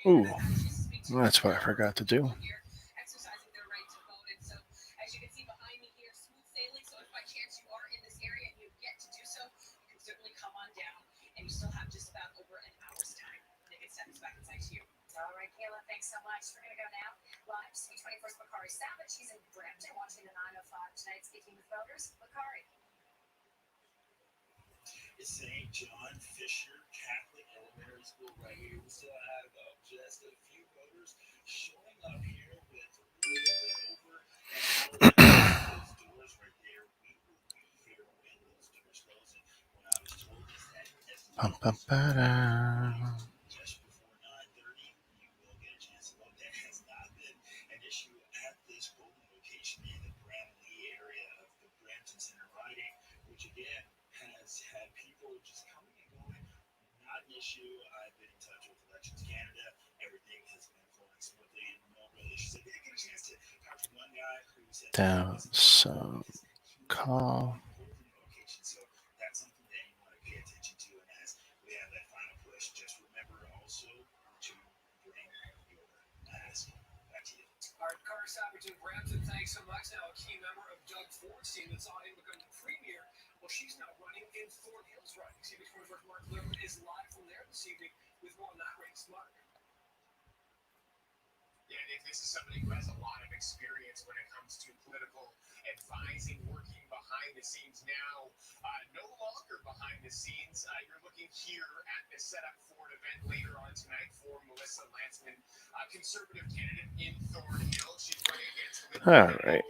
Ooh, that's what I forgot to do. Bum, bum, ba-da. Down some call. All right.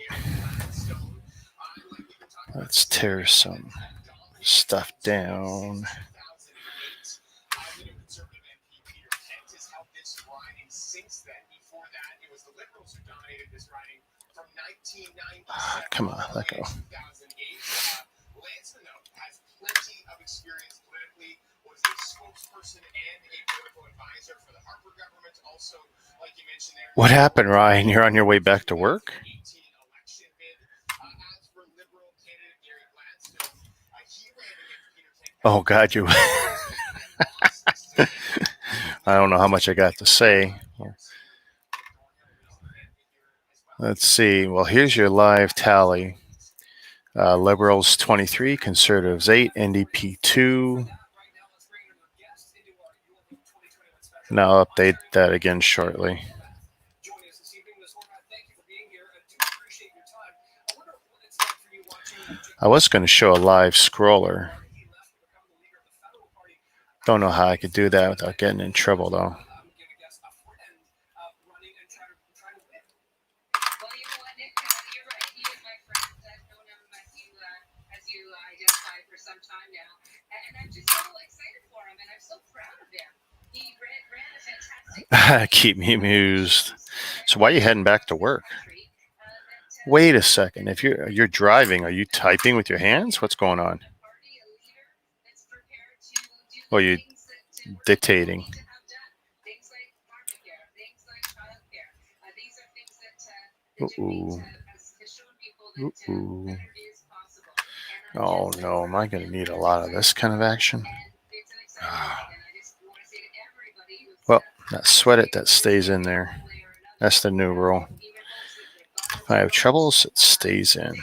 Let's tear some stuff down. Come on, let go. What happened, Ryan? You're on your way back to work? Oh, God, you. I don't know how much I got to say. Let's see. Well, here's your live tally. Liberals 23, Conservatives 8, NDP 2. And I'll update that again shortly. I was going to show a live scroller. Don't know how I could do that without getting in trouble, though. Keep me amused. So why are you heading back to work? Wait a second. If you're driving, are you typing with your hands? What's going on? Or are you dictating? Ooh. Ooh. Oh no, am I going to need a lot of this kind of action? Well, not sweat it, that stays in there. That's the new rule. If I have troubles, it stays in.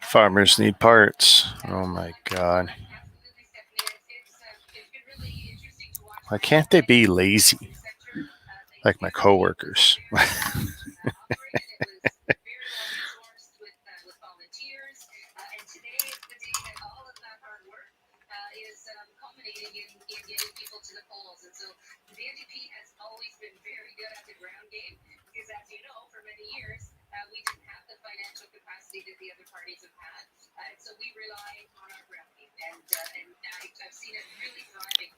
Farmers need parts. Oh my God. Why can't they be lazy like my coworkers?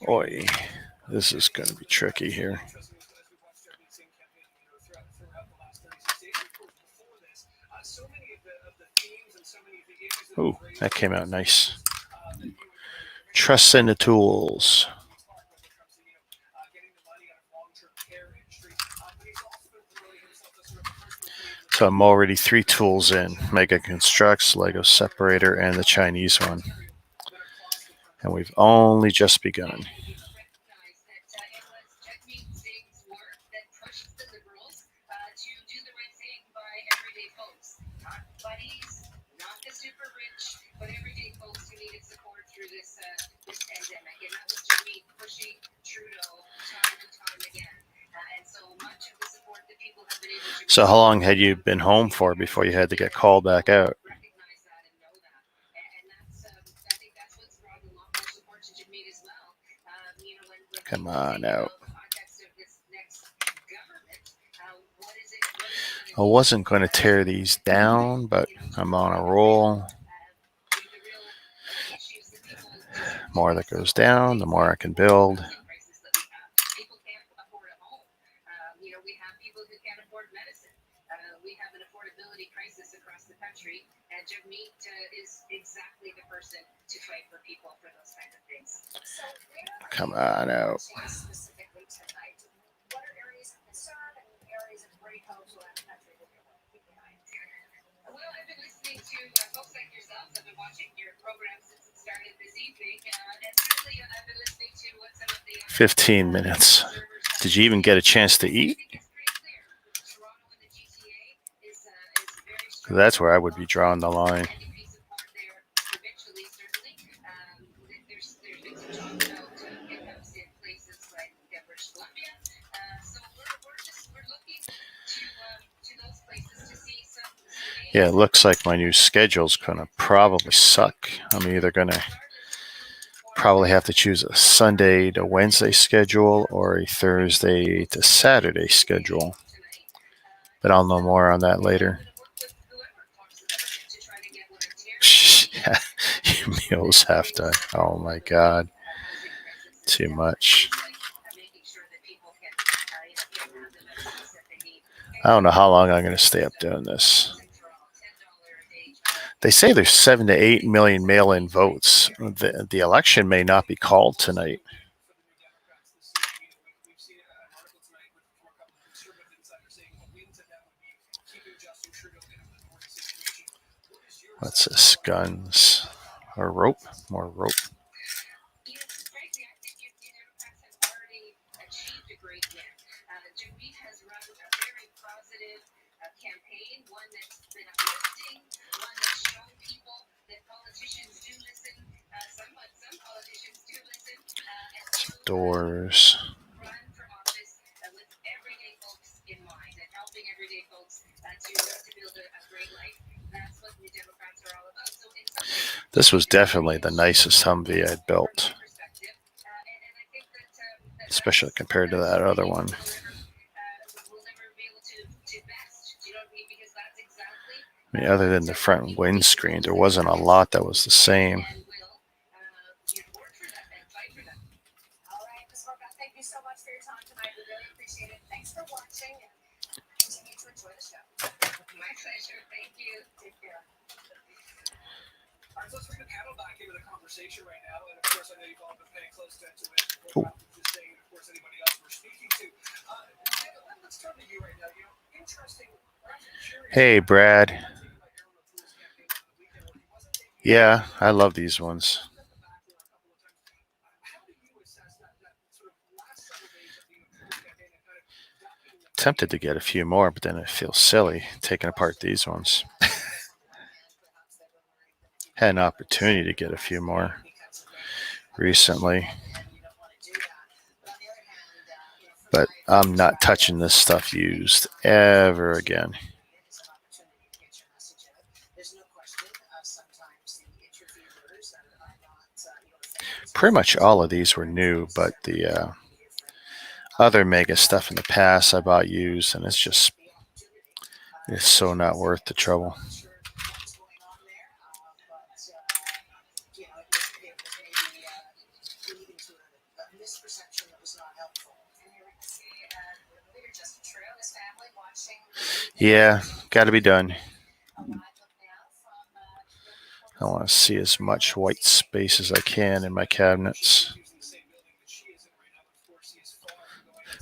Boy, this is going to be tricky here. Ooh, that came out nice. Trust in the tools. So I'm already 3 tools in. Mega Construx, Lego Separator, and the Chinese one. And we've only just begun. So how long had you been home for before you had to get called back out? Come on out. I wasn't going to tear these down, but I'm on a roll. The more that goes down, the more I can build. Come on out. Well, I've been listening to folks like yourselves. I've been watching your program since it started this evening, and really, I've been listening to what some of the 15 minutes. Did you even get a chance to eat? That's where I would be drawing the line. Yeah, it looks like my new schedule's gonna probably suck. I'm either gonna probably have to choose a Sunday to Wednesday schedule or a Thursday to Saturday schedule. But I'll know more on that later. Yeah, meals have to. Oh my God, too much. I don't know how long I'm going to stay up doing this. They say there's 7 to 8 million mail-in votes. The election may not be called tonight. What's this? Guns or rope? More rope. Doors. This was definitely the nicest Humvee I'd built, especially compared to that other one. I mean, other than the front windscreen, there wasn't a lot that was the same. Ooh. Hey, Brad. Yeah, I love these ones. Tempted to get a few more, but then I feel silly taking apart these ones. Had an opportunity to get a few more recently, but I'm not touching this stuff used ever again. Pretty much all of these were new, but the other Mega stuff in the past I bought used, and it's so not worth the trouble. Yeah, got to be done. I want to see as much white space as I can in my cabinets.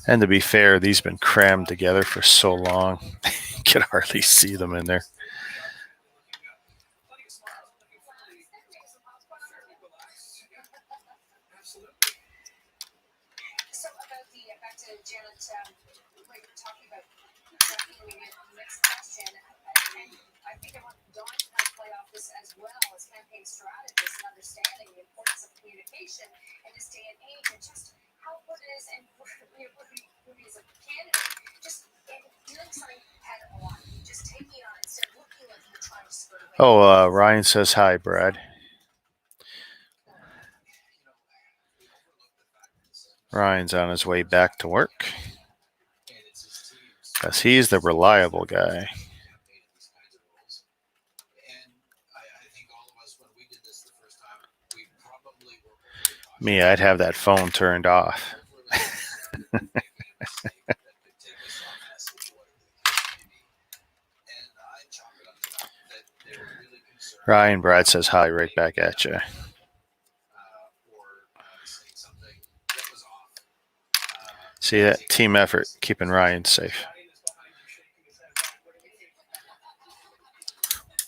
And to be fair, these have been crammed together for so long, you can hardly see them in there. Oh, Ryan says hi, Brad. Ryan's on his way back to work because he's the reliable guy. Me, I'd have that phone turned off. Ryan, Brad says hi right back at you. See that team effort, keeping Ryan safe.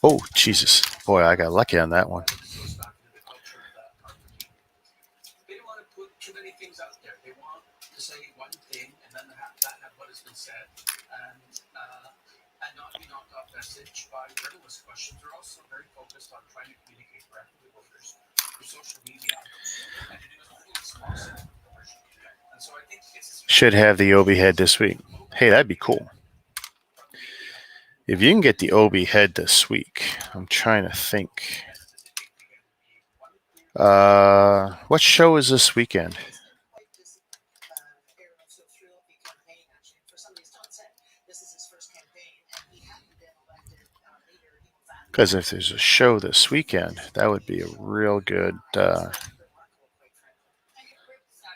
Oh, Jesus. Boy, I got lucky on that one. Should have the Obi head this week. Hey, that'd be cool. If you can get the Obi head this week, I'm trying to think. What show is this weekend? Because if there's a show this weekend, that would be a real good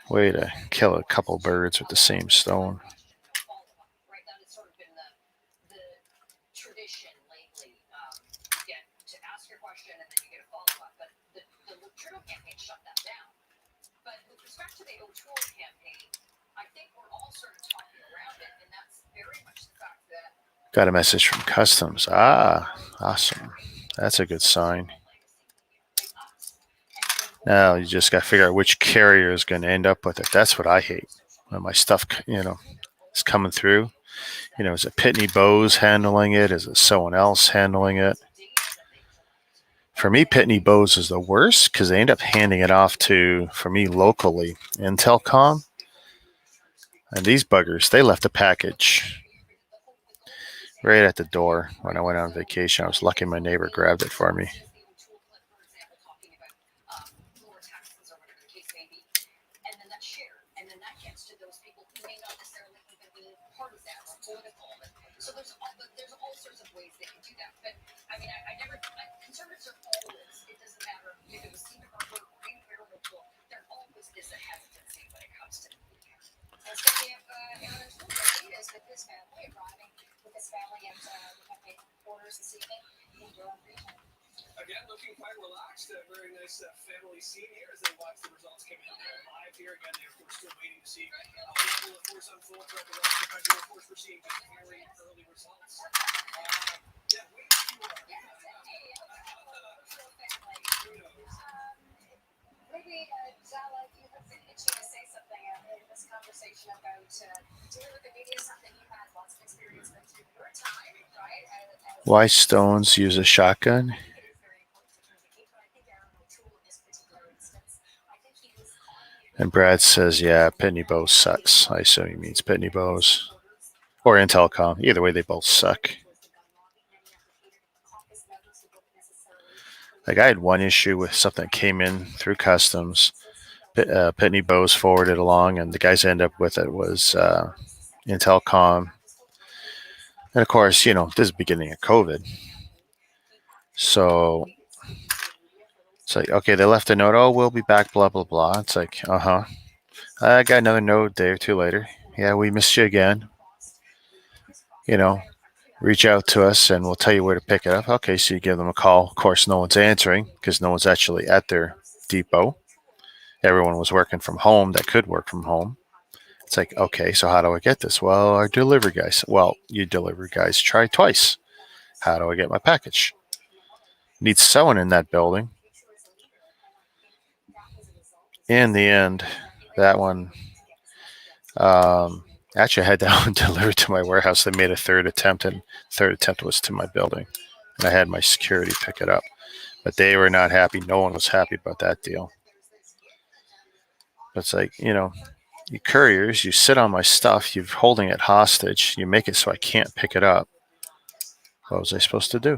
way to kill a couple birds with the same stone. Got a message from Customs. Ah, awesome. That's a good sign. Now you just got to figure out which carrier is going to end up with it. That's what I hate. When my stuff, is coming through. Is it Pitney Bowes handling it? Is it someone else handling it? For me, Pitney Bowes is the worst because they end up handing it off to, for me locally, Intelcom. And these buggers, they left a package right at the door when I went on vacation. I was lucky my neighbor grabbed it for me. Again, looking quite relaxed. A very nice family scene here as they watch the results come in live here. Again, they're of course still waiting to see how this will of course unfold throughout the rest of the country. Of course, we're seeing just very early results. Yeah, wait to who knows? Maybe Zala, you have been itching to say something in this conversation about dealing with the media, something you had lots of experience with through your time, right? Why Stones use a shotgun? And Brad says, yeah, Pitney Bowes sucks. I assume he means Pitney Bowes. Or Intelcom. Either way, they both suck. Like, I had one issue with something that came in through customs. Pitney Bowes forwarded along, and the guys I ended up with it was Intelcom. And of course, this is the beginning of COVID. So it's like, okay, they left a note. Oh, we'll be back, blah, blah, blah. It's like, I got another note a day or two later. Yeah, we missed you again. reach out to us and we'll tell you where to pick it up. Okay, so you give them a call. Of course, no one's answering because no one's actually at their depot. Everyone was working from home that could work from home. It's like, okay, so how do I get this? Well, our delivery guys. Well, you delivery guys try twice. How do I get my package? Needs someone in that building. In the end, that one, actually, I had that one delivered to my warehouse. They made a third attempt, and third attempt was to my building. And I had my security pick it up. But they were not happy. No one was happy about that deal. But it's like, you couriers, you sit on my stuff, you're holding it hostage, you make it so I can't pick it up. What was I supposed to do?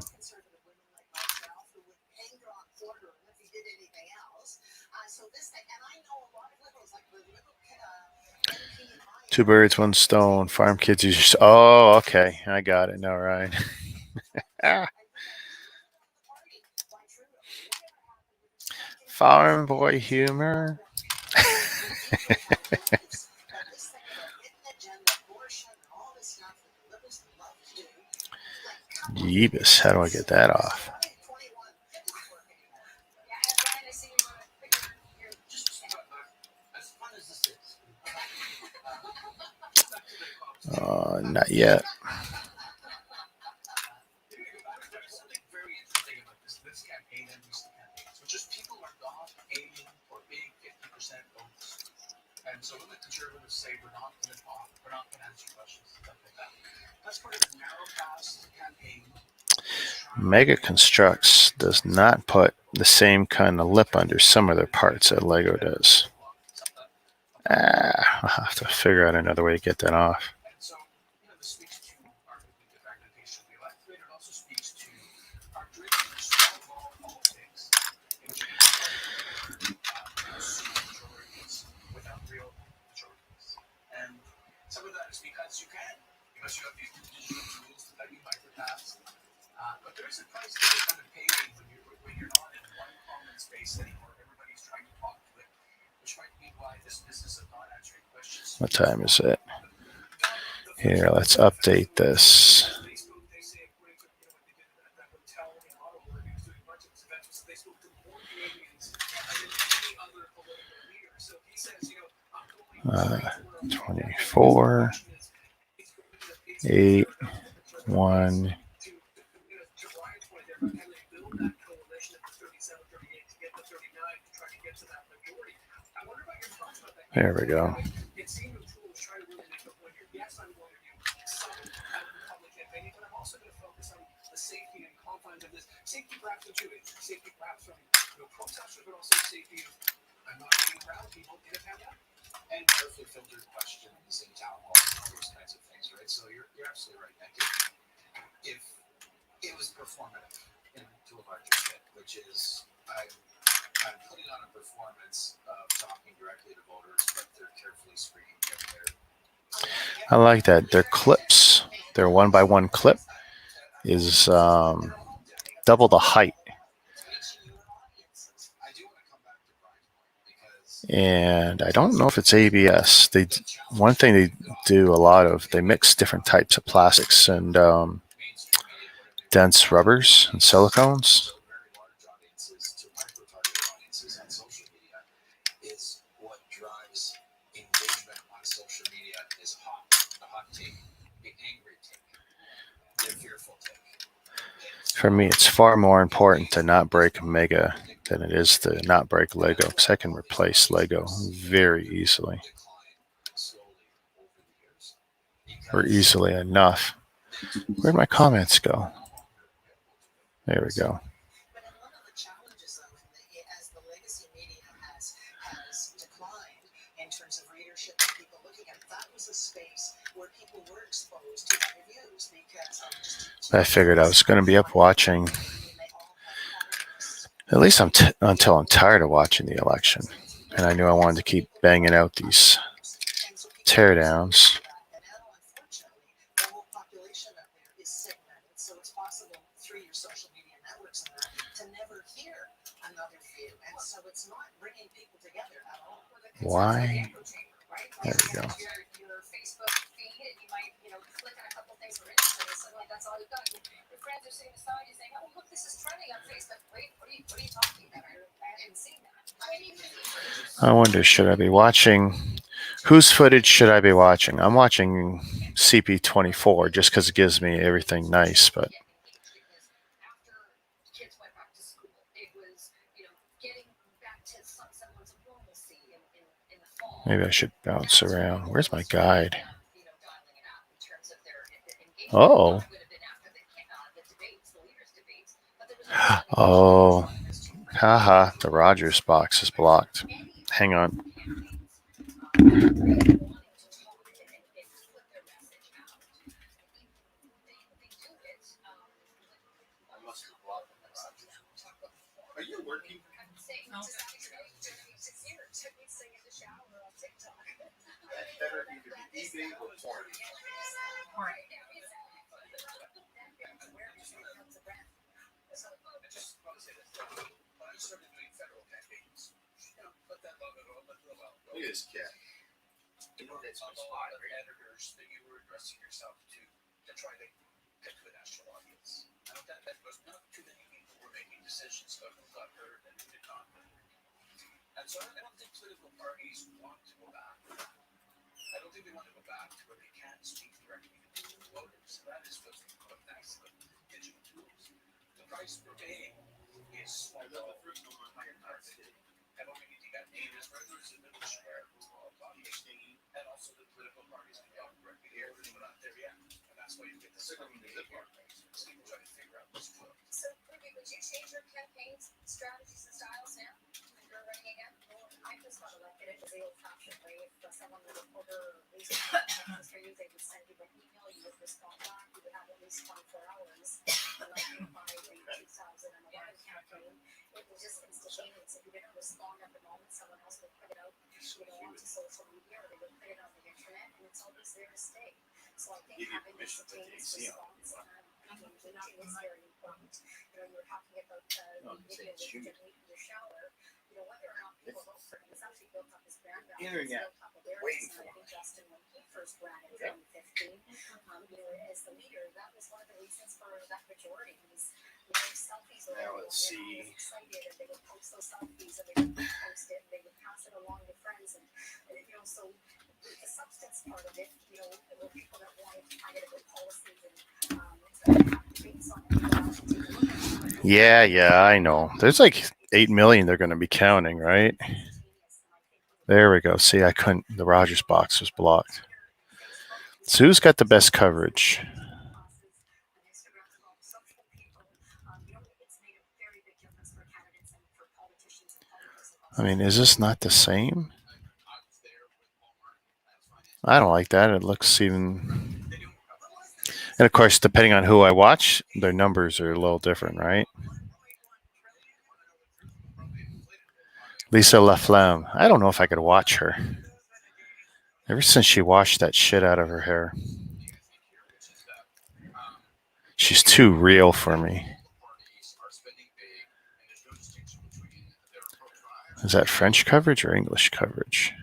Two birds, one stone. Farm kids use. Oh, okay. I got it. No, right. Farm boy humor. Yeebus. How do I get that off? Not yet. Something very interesting about this campaign and these campaigns, which is people are not aiming for big 50% votes. And so when the conservatives say we're not going to talk, we're not going to answer questions, stuff like that. That's part of the narrow path campaign. Mega Construx does not put the same kind of lip under some of their parts that Lego does. I'll have to figure out another way to get that off. And so, this speaks to our movement to fragmentation of the electorate. It also speaks to our drift in small ball politics, in which majorities without real majorities. And some of that is because you can, because you have these digital tools that you might pass. But there is a price that you're kind of paying when you're not in one common space anymore. Everybody's trying to talk to it, which might be why this business of not answering questions. What time is it? Here, let's update this. Uh, 24, 8, 1. There we go. Safety and confines of this. Safety perhaps of two ways. Safety perhaps from protesters, but also safety of not being around people in a pandemic. And carefully filtered questions and town halls and all those kinds of things, right? So you're absolutely right, Nick. If it was performative to a large extent, which is I'm putting on a performance of talking directly to voters, but they're carefully screened. I like that. Their clips, their 1x1 clip is double the height. And I don't know if it's ABS. One thing they do a lot of, they mix different types of plastics and dense rubbers and silicones. For me, it's far more important to not break Mega than it is to not break Lego, because I can replace Lego very easily. Or easily enough. Where'd my comments go? There we go. I figured I was going to be up watching, at least until I'm tired of watching the election. And I knew I wanted to keep banging out these teardowns. Why? There we go. I wonder, should I be watching? Whose footage should I be watching? I'm watching CP24 just because it gives me everything nice, but maybe I should bounce around. Where's my guide? Oh. Oh. Haha, the Rogers box is blocked. Hang on. Are you working? No. Better either be eBay or porn. I just want to say this. When I started doing federal campaigns, let that logo go, let the well go. Look at this cat. You know that's a lot of editors that you were addressing yourself to try to get to a national audience. That was not too many people were making decisions about who got heard and who did not. And so I don't think political parties want to go back. I don't think they want to go back to where they can't speak directly to voters. And that is what's thanks to the digital tools. The price we're paying is small higher targeted. And what we need to get named as regulars in the share and also the political parties can talk directly here. We're not there yet. And that's why you get the signal in the zip parties. So you try to figure out what's good. So, Ruby, would you change your campaign strategies and styles now when you're running again? Well, I just got elected. It was the old-fashioned way. If someone was a reporter or at least for you, they would send you an email. You would respond back. You would have at least 24 hours. And like by the 2011 campaign, it was just instantaneous. If you didn't respond at the moment, someone else would put it out, onto social media, or they would put it on the internet, and it's always there to stay. So I think having instantaneous response is very important. You were talking about the video that you did in the shower. Whether or not people vote for him, it's actually built up his brand value. It's built up awareness. And I think Justin, when he first ran in 2015, as the leader, that was one of the reasons for that majority. His selfies were everywhere. He was excited, and they would post those selfies, and they would post it, and they would pass it along to friends, and so the substance part of it, there were people that wanted to find out about policies and have debates on it. Yeah, I know. There's like 8 million they're going to be counting, right? There we go. See, I couldn't. The Rogers box was blocked. So who's got the best coverage? I mean, is this not the same? I don't like that. It looks even. And of course, depending on who I watch, their numbers are a little different, right? Lisa LaFlamme. I don't know if I could watch her. Ever since she washed that shit out of her hair, she's too real for me. Is that French coverage or English coverage?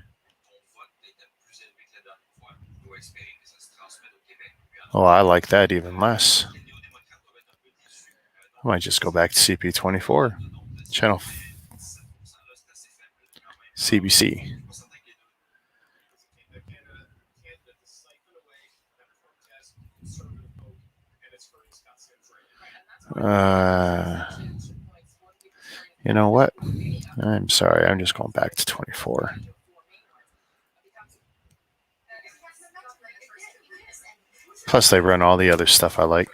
Oh, I like that even less. I might just go back to CP24, channel CBC. You know what? I'm sorry. I'm just going back to 24. Plus, they run all the other stuff I like.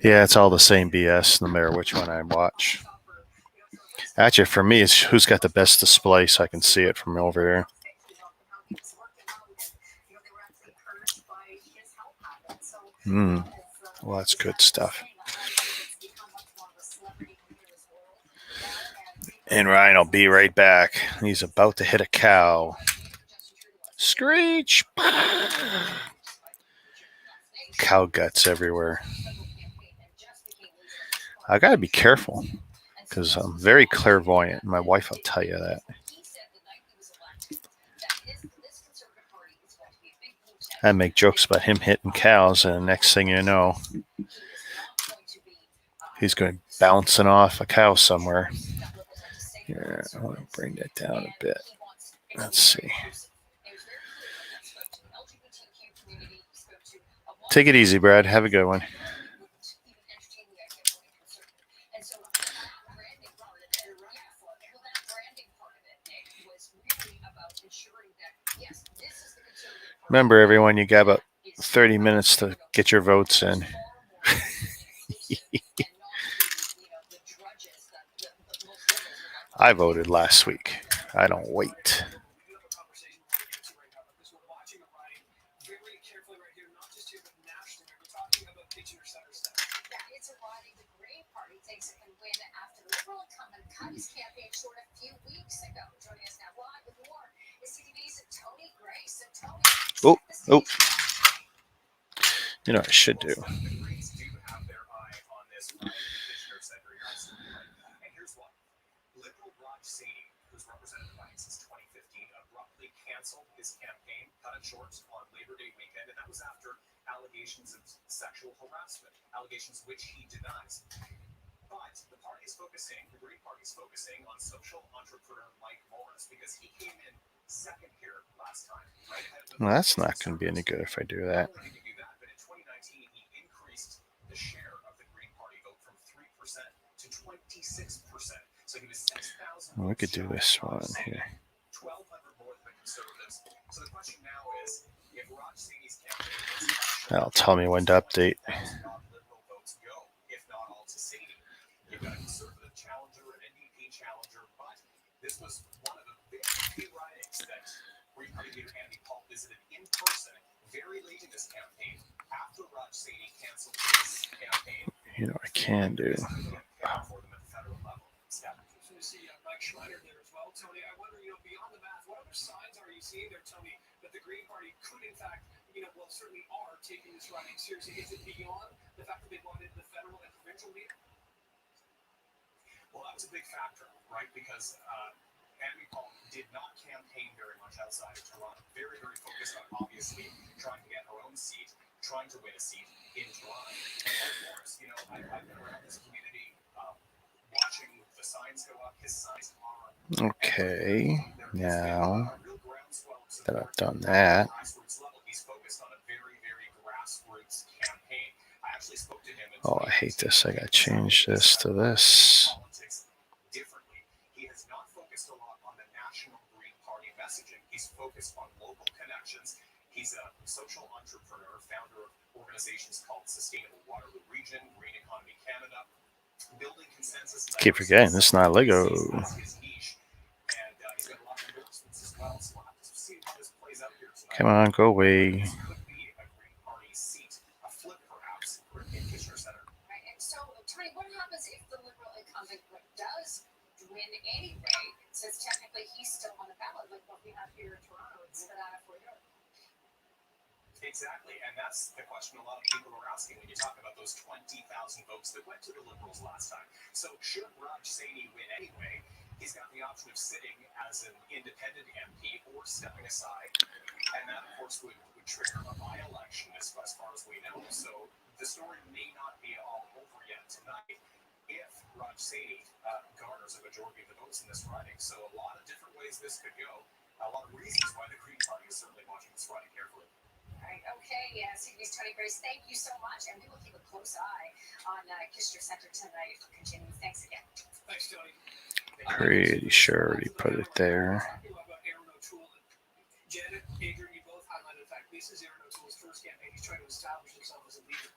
Yeah, it's all the same BS, no matter which one I watch. Actually, for me, it's who's got the best display so I can see it from over here. Well, that's good stuff. And Ryan will be right back. He's about to hit a cow. Screech! Cow guts everywhere. I gotta be careful because I'm very clairvoyant. My wife will tell you that. I make jokes about him hitting cows, and the next thing you know, he's going bouncing off a cow somewhere. Here, I want to bring that down a bit. Let's see. Take it easy, Brad. Have a good one. Remember, everyone, you got about 30 minutes to get your votes in. I voted last week. I don't wait. Oh, oh. You know what I should do? Who's represented the Biden since 2015, abruptly canceled his campaign, cut it short on Labor Day weekend, and that was after allegations of sexual harassment, allegations which he denies. But the Green Party is focusing on social entrepreneur Mike Morris because he came in second here last time. Right? Well, that's not going to be any good if I do that. Not only did he do that, but in 2019 he increased the share of the Green Party vote from 3% to 26%. So he was 6,000. Well, we could do this one here. 1,200 more than the Conservatives. So the question now is, if Raj Saini's campaign That'll tell me when to update. non-liberal votes go, if not all to Saini. You've got a Conservative challenger, an NDP challenger, but this was one of the big ridings that Green Party leader Andy Paul visited in person very late in this campaign after Raj Saini canceled his campaign. You know what I can do? For them at the federal level. To see Mike Schreiner there as well, Tony. I wonder, beyond the math, what other signs are you seeing there, Tony, that the Green Party could, in fact, certainly are taking this riding seriously? Is it beyond the fact that they wanted the federal and provincial leader? Well, that was a big factor, right? Because Andy Paul did not campaign very much outside of Toronto. Very, very focused on, obviously, trying to get her own seat, trying to win a seat in Toronto. And of course, I've been around this community watching the signs go up. His signs are okay. Now that I've done that, he's focused on a very, very grassroots campaign. I actually spoke to him. Oh, I hate this. I got to change this to this. Differently. He has not focused a lot on the national Green Party messaging. He's focused on local connections. He's a social entrepreneur, founder of organizations called Sustainable Waterloo Region, Green Economy Canada. Building consensus. Keep forgetting this is not Lego. Come on, go away. So, Tony, what happens if the Liberal incumbent does win anyway, since technically he's still on the ballot, like what we have here in Toronto? It's Spadina for Europe. Exactly, and that's the question a lot of people are asking when you talk about those 20,000 votes that went to the Liberals last time. So should Raj Saini win anyway, he's got the option of sitting as an independent MP or stepping aside, and that, of course, would trigger a by-election as far as we know. So the story may not be all over yet tonight if Raj Saini garners a majority of the votes in this riding. So a lot of different ways this could go, a lot of reasons why the Green Party is certainly watching this riding carefully. Right, okay, CB's Tony Grace, thank you so much, and we will keep a close eye on Kister Center tonight for continuing. Thanks again. Thanks, Tony. Pretty sure he put it there. Janet, Adrian, you both highlighted the fact this is Aaron O'Toole's first campaign. He's trying to establish himself as a leader.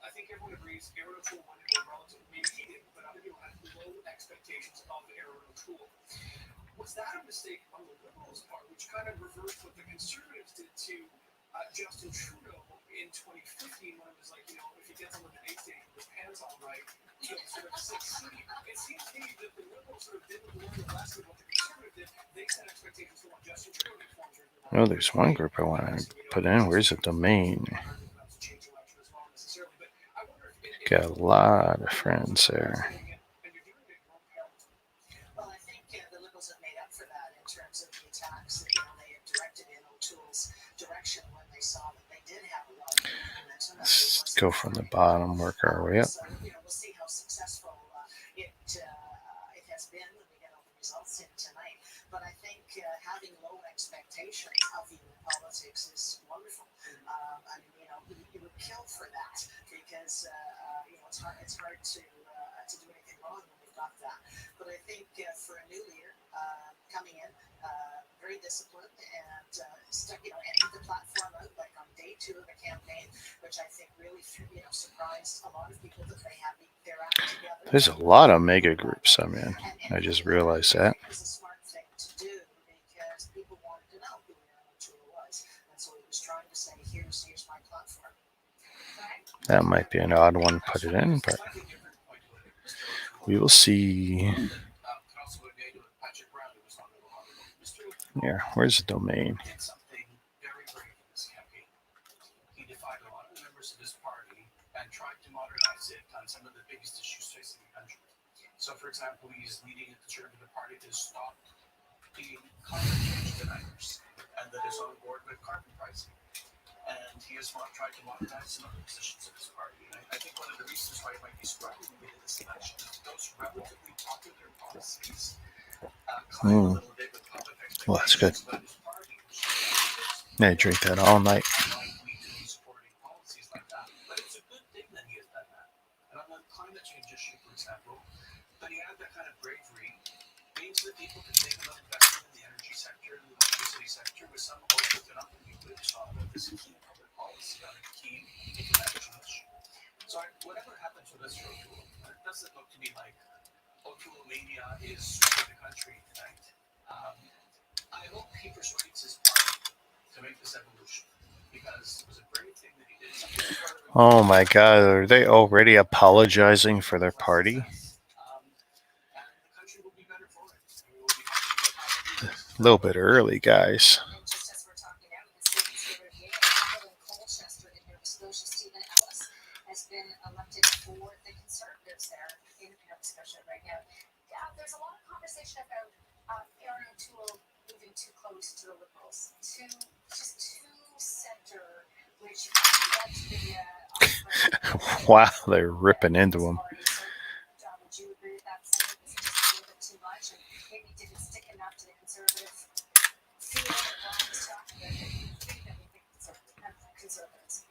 I think everyone agrees Aaron O'Toole won it relative. Maybe he didn't, but other people had low expectations of Aaron O'Toole. Was that a mistake on the Liberals' part, which kind of reversed what the Conservatives did to Justin Trudeau in 2015 when it was like, if he gets on the debate stage with his pants on right, he'll sort of succeed. It seems to me that the Liberals sort of didn't learn the lesson of what the Conservatives did. They set expectations for what Justin Trudeau did. Oh, there's one group I want to put in. Where's the domain? Got a lot of friends there. Well, I think the Liberals have made up for that in terms of the attacks that they have directed in O'Toole's direction when they go from the bottom, work our way up. So, we'll see how successful it has been when we get all the results in tonight. But I think having low expectations of you in politics is wonderful. I mean, you would kill for that because it's hard to do anything wrong when we've got that. But I think for a new leader coming in, very disciplined and emptied the platform out like on day 2 of the campaign, which I think really surprised a lot of people that they have their act together. There's a lot of mega groups I'm in. I just realized that. It was a smart thing to do because people wanted to know who Aaron O'Toole was, and so he was trying to say, "Here's my platform." That might be an odd one to put it in, but we will see. Yeah, where's the domain? Did something very brave in this campaign. He defied a lot of members of his party and tried to modernize it on some of the biggest issues facing the country. So, for example, he's leading a conservative party to stop being climate change deniers and that is on board with carbon pricing. And he has tried to modernize some other positions of his party. And I think one of the reasons why he might be struggling in this election is those relatively popular policies climb a little bit with public expectations. Well, that's good. I drink that all night. Supporting policies like that. But it's a good thing that he has done that. And on the climate change issue, for example, but he had that kind of bravery means that people can think about investing in the energy sector and the electricity sector with some hope that they're not going to be able to solve this key public policy on a key climate change. So whatever happens with this O'Toole, it doesn't look to me like O'Toole mania is for the country tonight. I hope he persuades his party to make this evolution because it was a great thing that he did. Oh my God, are they already apologizing for their party? And the country will be better for it. We will be happy A little bit early, guys. And just as we're talking now, the city's favorite Yale, in Colchester in Nova Scotia, Stephen Ellis has been elected for the Conservatives there in Nova Scotia right now. There's a lot of conversation about Aaron O'Toole moving too close to the Liberals, too center, which led to the Wow, they're ripping into him. would you agree with that? Saying it was just a little bit too much, and maybe didn't stick enough to the conservative feeling that Brian was talking about. Conservatives.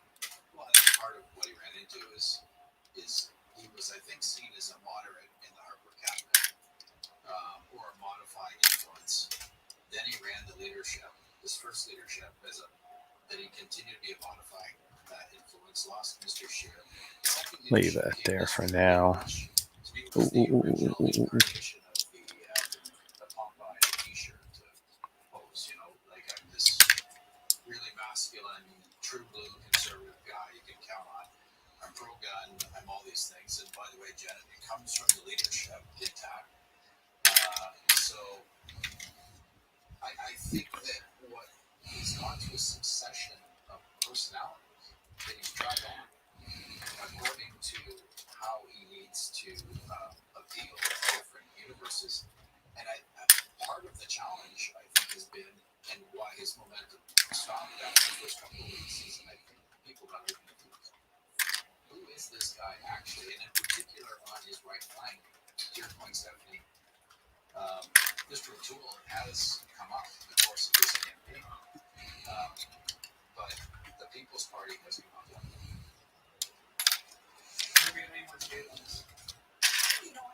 Well, I think part of what he ran into is he was, I think, seen as a moderate in the Harper cabinet, or a modifying influence. Then he ran the leadership, his first leadership, then he continued to be a modifying influence, lost Mr. Scheer. Leave that there for now. Incarnation of the Popeye t-shirt pose, like I'm this really masculine, true blue conservative guy you can count on. I'm pro-gun, I'm all these things. And by the way, Janet, it comes from the leadership intact. So I think that what he's gone to a succession of personalities that he's tried on according to how he needs to appeal to different universes. And part of the challenge, I think, has been, and why his momentum stopped after the first couple of weeks, is I think people got really confused. Who is this guy actually? And in particular, on his right flank, to your point, Stephanie, Mr. O'Toole has come up in the course of this campaign, but the People's Party has come up.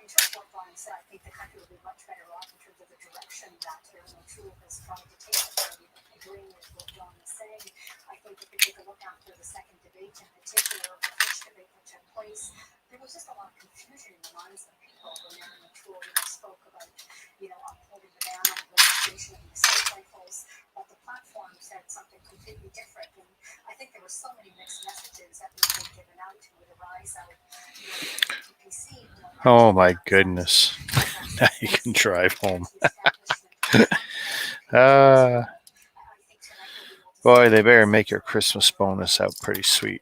In terms of what Brian said, I think the country will be much better off in terms of the direction that Aaron O'Toole has tried to take the party. Agreeing with what John is saying, I think if you take a look after the second debate, in particular, the first debate that took place, there was just a lot of confusion in the minds of people when Aaron O'Toole spoke about, upholding the ban on the registration of the assault rifles, but the platform said something completely different. And I think there were so many mixed messages that were being given out with the rise of the PPC. Oh my goodness. Now you can drive home. Boy, they better make your Christmas bonus out pretty sweet.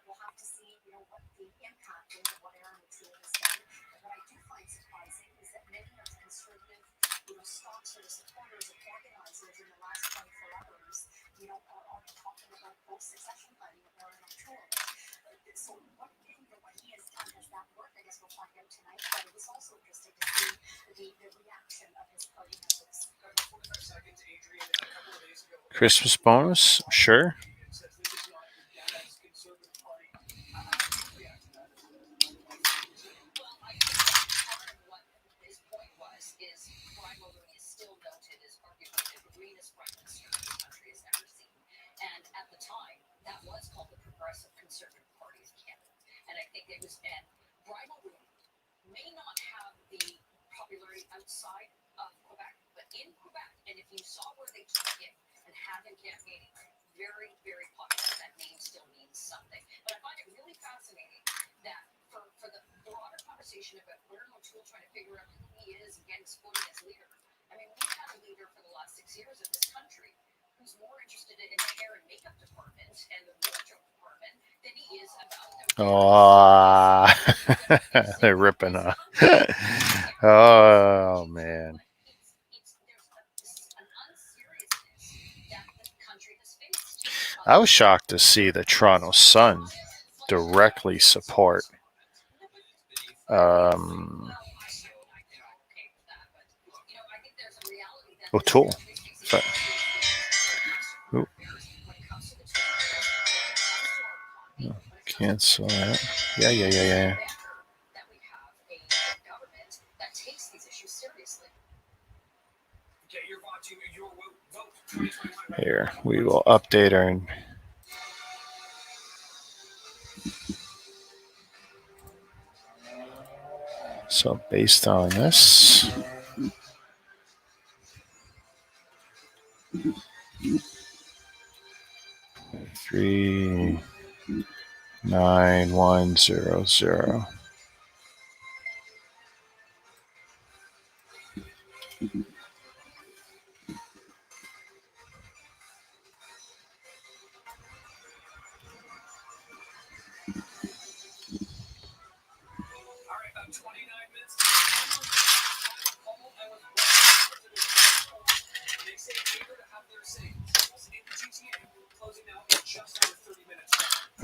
We'll have to see, what the stocks for the supporters and organizers in the last 24 hours, are talking about post-succession planning with Aaron O'Toole. So what he has done, has that worked? I guess we'll find out tonight. But it was also interesting to see the reaction of his party members. 45 seconds, Adrian, a couple of days ago. Christmas bonus, sure. Says this is not your dad's conservative party. Yeah. Well, I think part of what his point was is Brian Mulroney is still noted as arguably the greenest prime minister this country has ever seen. And at the time, that was called the Progressive Conservative Party of Canada. And I think it was, and Brian Mulroney may not have the popularity outside of Quebec, but in Quebec, and if you saw where they took him and had him campaigning, very, very popular. That name still means something. But I find it really fascinating that for the broader conversation about Aaron O'Toole trying to figure out who he is and getting supported as leader. I mean, we've had a leader for the last 6 years of this country who's more interested in the hair and makeup department and the wardrobe department than he is about Oh, they're ripping off. Oh, man. I was shocked to see the Toronto Sun directly support O'Toole. Cancel that. Yeah. Here, we will update our. So based on this, $39100.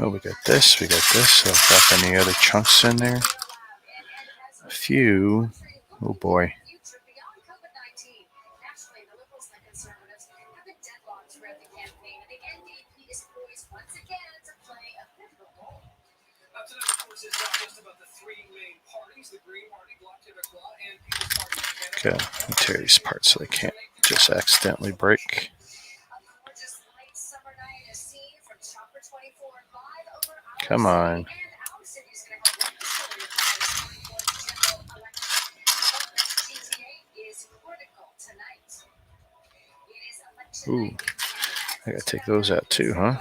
Oh, we got this. So got any other chunks in there? A few. Oh boy. Okay, tear these apart so they can't just accidentally break. Come on. Ooh, I gotta take those out too, huh?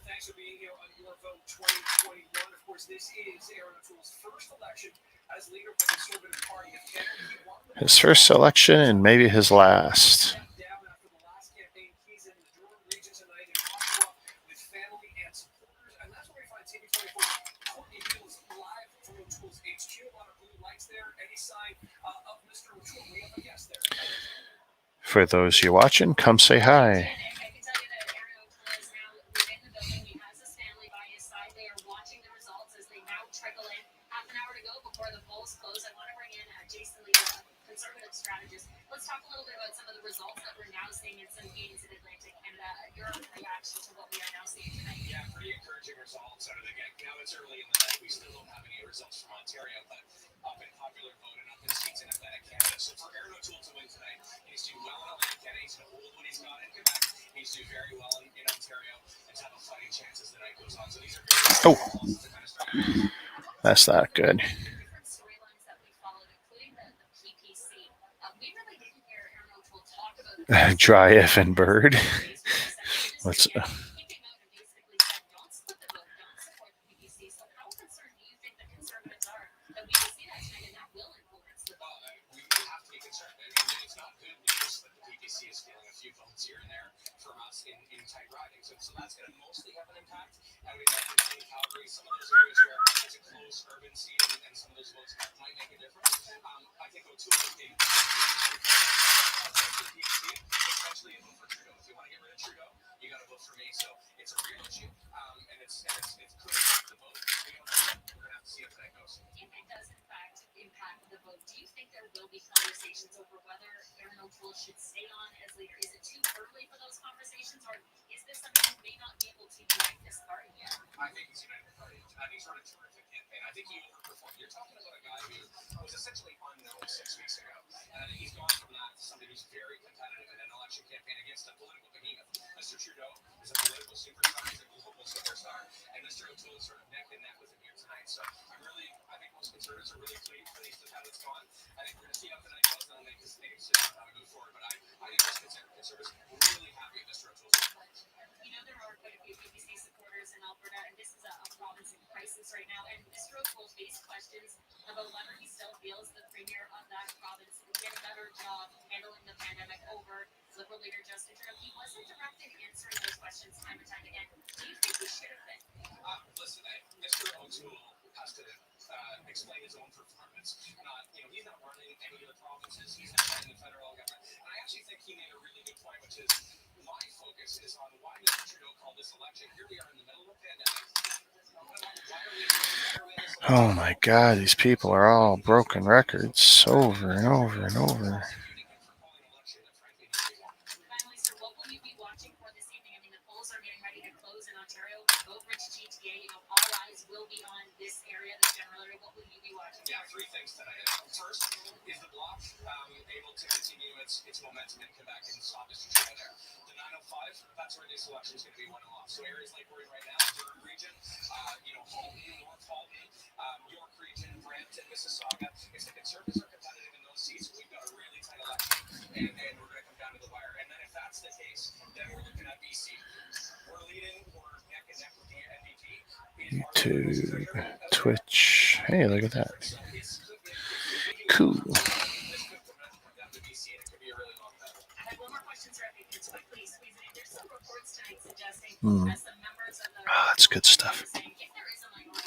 Thanks for being here on Your Vote 2021. Of course, this is Aaron O'Toole's first election as leader of the Conservative Party of Canada. His first election and maybe his last. Down after the last campaign, he's in the Durham region tonight in Ottawa with family and supporters, and that's where we find TV24. Courtney Hughes live from O'Toole's HQ. A lot of blue lights there. Any sign of Mr. O'Toole? We have a guest there. For those you watching, come say hi. Let's talk a little bit about some of the results that we're now seeing in some games in Atlantic Canada. Your reaction to what we are now seeing tonight? Yeah, pretty encouraging results out of the game. Now it's early in the night. We still don't have any results from Ontario, but up in popular vote and up in seats in Atlantic Canada. So for Aaron O'Toole to win tonight, he needs to do well in Atlantic Canada. He's going to hold what he's got in Quebec. He needs to do very well in Ontario and to have a fighting chance as the night goes on. So these are very results to kind of start. That's not good. Dry effing bird. What's NBC is stealing a few votes here and there from us in tight ridings. So that's going to mostly have an impact. Out in Calgary, some of those areas where it's a close urban seat and some of those votes might make a difference. I think O'Toole is being especially a vote for Trudeau. If you want to get rid of Trudeau, you got to vote for me. So it's a real issue, and it could affect the vote. We're going to have to see how that goes. If it does in fact impact the vote, do you think there will be conversations over whether Aaron O'Toole should stay on as leader? Is it too early for those conversations, or is this something who may not be able to unite this party yet? I think he's united the party. I think he's run a terrific campaign. I think he overperformed. You're talking about a guy who was essentially unknown 6 weeks ago, and I think he's gone from that to somebody who's very competitive in an election campaign against a political behemoth. Mr. Trudeau is a political superstar. He's a global superstar, and Mr. O'Toole is sort of neck and neck with him here tonight. So I think most conservatives are really pleased with how it's gone. I think we're going to see how tonight goes, and they'll make a decision on how to move forward. But I think most conservatives are really happy with Mr. O'Toole's performance. You know, there are quite a few PPC supporters in Alberta, and this is a province in crisis right now. And Mr. O'Toole faced questions about whether he still feels the premier of that province did a better job handling the pandemic over Liberal leader Justin Trudeau. He wasn't direct in answering those questions time and time again. Do you think he should have been? Listen, Mr. O'Toole has to explain his own performance. He's not running any of the provinces. He's not running the federal government. And I actually think he made a really good point, which is my focus is on why Mr. Trudeau called this election. Here we are in the middle of a pandemic. Oh my God, these people are all broken records over and over and over. Finally, sir, what will you be watching for this evening? I mean, the polls are getting ready to close in Ontario. Vote-rich GTA, all eyes will be on this area, the general area. What will you be watching? Yeah, three things tonight. First, is the Block able to continue its momentum in Quebec and stop Mr. Trudeau there? The 905, that's where this election is going to be won and lost. So areas like we're in right now, Durham region, Halton, North Halton, York region, Brampton, Mississauga. If the Conservatives are competitive in those seats, we've got a really tight election, and we're going to come down to the wire. And then if that's the case, then we're looking at BC. We're leading, we're neck and neck with the NDP. YouTube, Twitch. Hey, look at that. Cool. I have one more question, sir. If you could quickly squeeze it in. There's some reports tonight suggesting that some members of the That's good stuff. saying if there is a local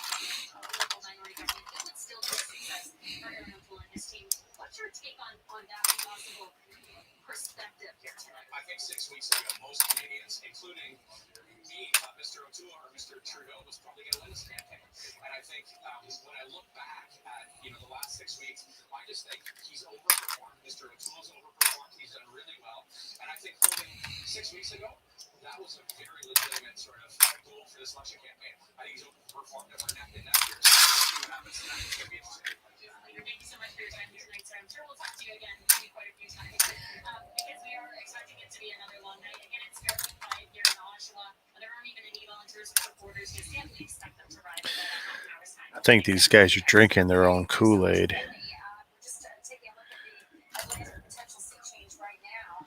minority government, it would still be a success for Aaron O'Toole and his team. What's your take on that possible perspective here tonight? I think 6 weeks ago, most Canadians, including me, thought Mr. O'Toole or Mr. Trudeau was probably going to win this campaign. And I think when I look back at the last 6 weeks, I just think he's overperformed. Mr. O'Toole's overperformed. He's done really well. And I think holding 6 weeks ago, that was a very legitimate sort of goal for this election campaign. I think he's overperformed, and we're neck and neck here. So we'll see what happens tonight. It's going to be interesting. Thank you so much for your time tonight, sir. I'm sure we'll talk to you again maybe quite a few times because we are expecting it to be another long night. Again, it's fairly quiet here in Oshawa. There aren't even any volunteers or supporters. Just can't we expect them to arrive in about a half an hour's time? I think these guys are drinking their own Kool-Aid. Just taking a look at the potential seat change right now.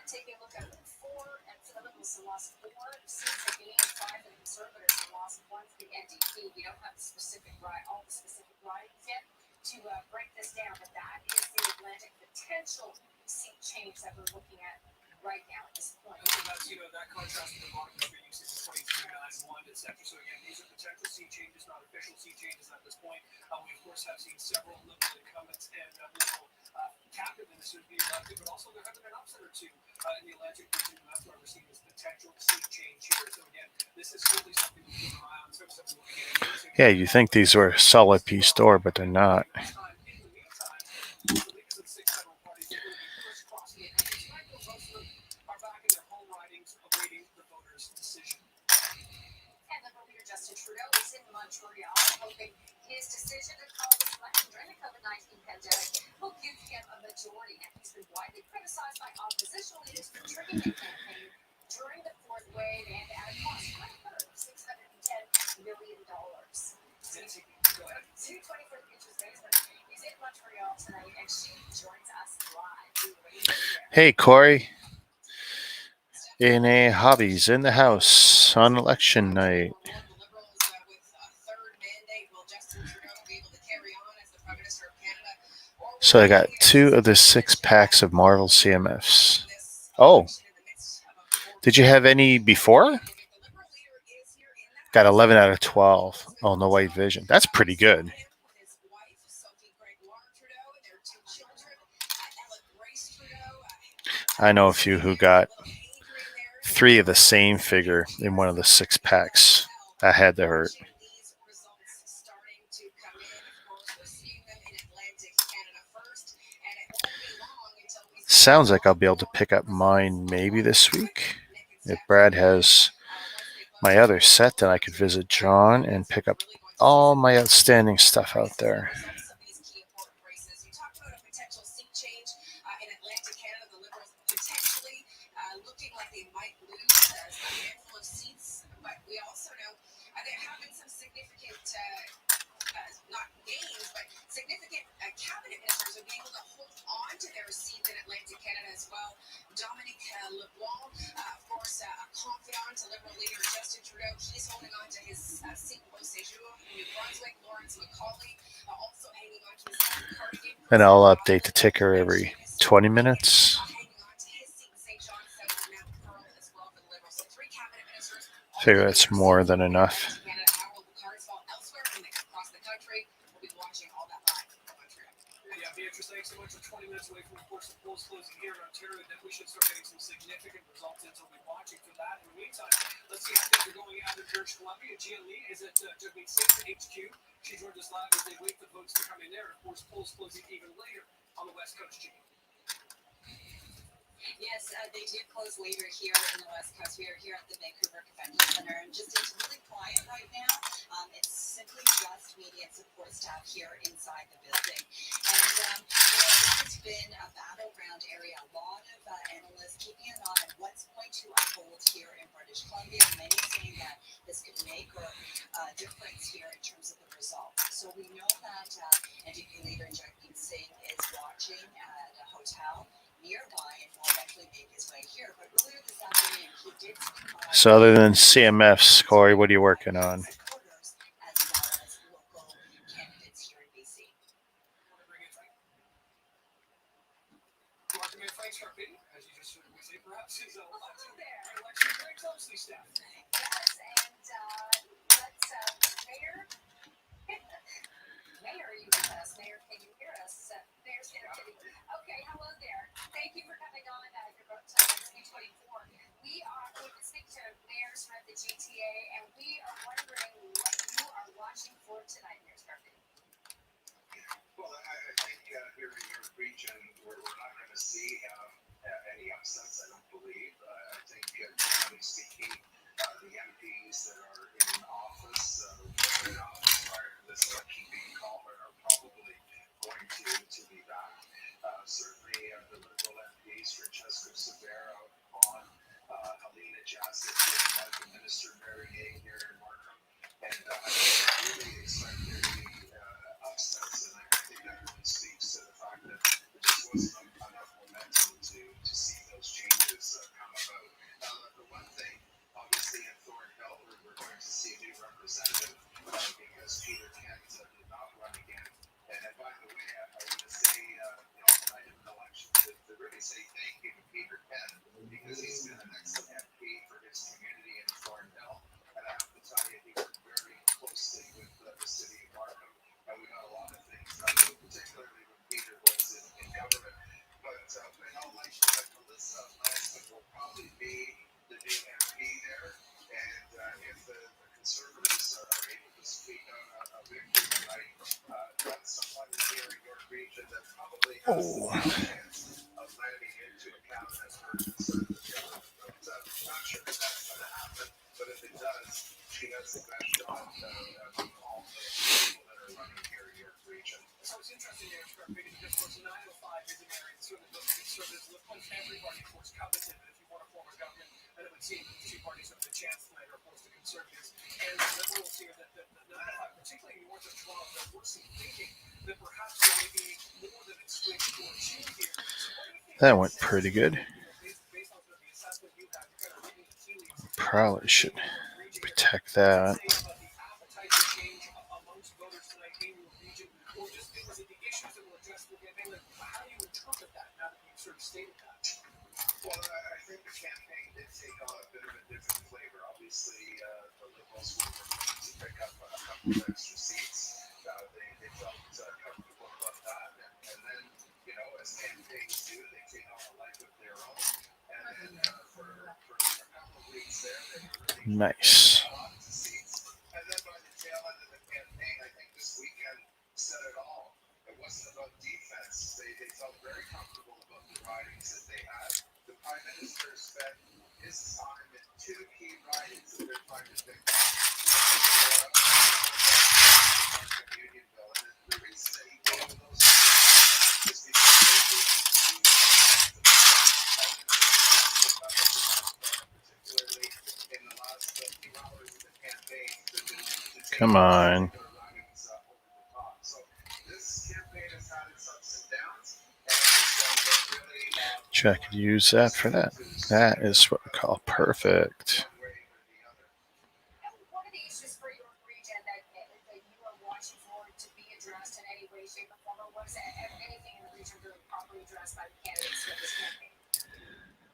Taking a look at 4 and for the Liberals have lost 4 seats again, 5 for the Conservatives have lost 1 for the NDP. We don't have all the specific ridings yet to break this down, but that is the Atlantic potential seat change that we're looking at right now at this point. So that's, that contrast to the bottom of the usage is 2391, etc. So again, these are potential seat changes, not official seat changes at this point. We of course have seen several Liberal incumbents and Liberal cabinet ministers be elected, but also there have been an upset or two in the Atlantic region, and that's why we're seeing this potential seat change here. So again, this is certainly something to keep an eye on. Yeah, you think these were a solid piece store, but they're not. In the meantime, the leaders of the 6 federal parties are going to be crisscrossing the country tonight. Most of them are back in their home ridings awaiting the voters' decision. And Liberal leader Justin Trudeau is in Montreal, hoping his decision to call this election during the COVID-19 pandemic will give him a majority. And he's been widely criticized by opposition leaders for trimming the campaign during the 4th wave and at a cost of $610 million. Go ahead. Sue 24 Futures Basement is in Montreal tonight, and she joins us live. Hey, Corey. In a hobbies in the house on election night. So I got 2 of the 6 packs of Marvel CMFs. Oh, did you have any before? Got 11 out of 12. Oh, no white vision. That's pretty good. I know a few who got 3 of the same figure in one of the 6 packs. That had to hurt. Sounds like I'll be able to pick up mine maybe this week. If Brad has my other set, then I could visit John and pick up all my outstanding stuff out there. And I'll update the ticker every 20 minutes. Figure that's more than enough. Yeah, Beatrice, thanks so much. We're 20 minutes away from, of course, the polls closing here in Ontario. Then we should start getting some significant results in, so we'll be watching for that. In the meantime, let's see how things are going out in British Columbia. Gian Lee is at Jugmeet Station HQ. She joined us live as they wait for votes to come in there. Of course, polls closing even later on the West Coast, Gian. Yes, they did close later here in the West Coast. We are here at the Vancouver Convention Center, and just it's really quiet right now. It's simply just media and support staff here inside the building. And this has been a battleground area. A lot of analysts keeping an eye on what's going to unfold here in British Columbia. Many saying that this could make or difference here in terms of the result. So we know that NDP leader Jagmeet Singh is watching at a hotel nearby and will eventually make his way here. But earlier this afternoon, he did. So other than CMFs, Corey, what are you working on? As you just heard me say, perhaps his election very closely staffed. Yes, and Mayor, Mayor, are you with us? Mayor, can you hear us? Mayor's connectivity. Okay, hello there. Thank you for coming on. Your vote time is 24. We are going to speak to mayors from the GTA, and we are wondering what you are watching for tonight, Mayor Scarpini. Well, I think here in your region, we're not going to see any upsets, I don't believe. I think, generally speaking, the MPs that are in office, prior to this election being called, are probably going to be back. Certainly, the Liberal MPs, Francesco Severo, Vaughn, Helena Jassic, the Minister Mary Hay here in Markham, and I really expect there to be upsets, and I think that really speaks to the fact that there just wasn't enough momentum to see those changes come about. The one thing, obviously, in Thornhill, we're going to see a new representative because Peter Kent did not run again. And by the way, I want to say, when I did an election, to really say thank you to Peter Kent because he's been an excellent MP for his community in Thornhill. And I have to tell you, he worked very closely with the city of Markham, and we got a lot of things done, particularly when Peter was in government. But in all likelihood, Melissa Lansman will probably be the new MP there. And if the Conservatives are able to speak on a victory tonight, that's someone here in your region that probably has a chance of landing into a cabinet for a Conservative government. But not sure if that's going to happen. But if it does, she has the best shot of all the people that are running here in your region. So it's interesting there, because of course 905 is an area sort of the Conservatives look like everybody, of course, coveted, but if you want a form of government, then it would seem that the two parties have the chance tonight are, of course, the Conservatives and the Liberals here, that 905, particularly north of Toronto, that we're seeing thinking that perhaps there may be more than a switch towards you here. So what do you think That went pretty good. based on the assessment you have, you're kind of reading the tea leaves. Probably should protect that. Well, I think the campaign did take on a bit of a different flavor. Obviously, the Liberals were looking to pick up a couple of extra seats. They felt comfortable about that. And then, you know, as campaigns do, they take on a life of their own. And then for a couple of weeks there, they were really Nice. lots of seats. And then by the tail end of the campaign, I think this weekend said it all. It wasn't about defense. They felt very comfortable about the ridings that they had. The Prime Minister spent his time in two key ridings that they're trying to pick up. Unionville. And the reason that he gave those is because particularly in the last few hours of the campaign, Come on. So this campaign has had its ups and downs, and it's really Check could use that for that. That is what we call perfect. One of the issues for your region that you are watching for to be addressed in any way, shape, or form, or was anything in the region really properly addressed by the candidates for this campaign?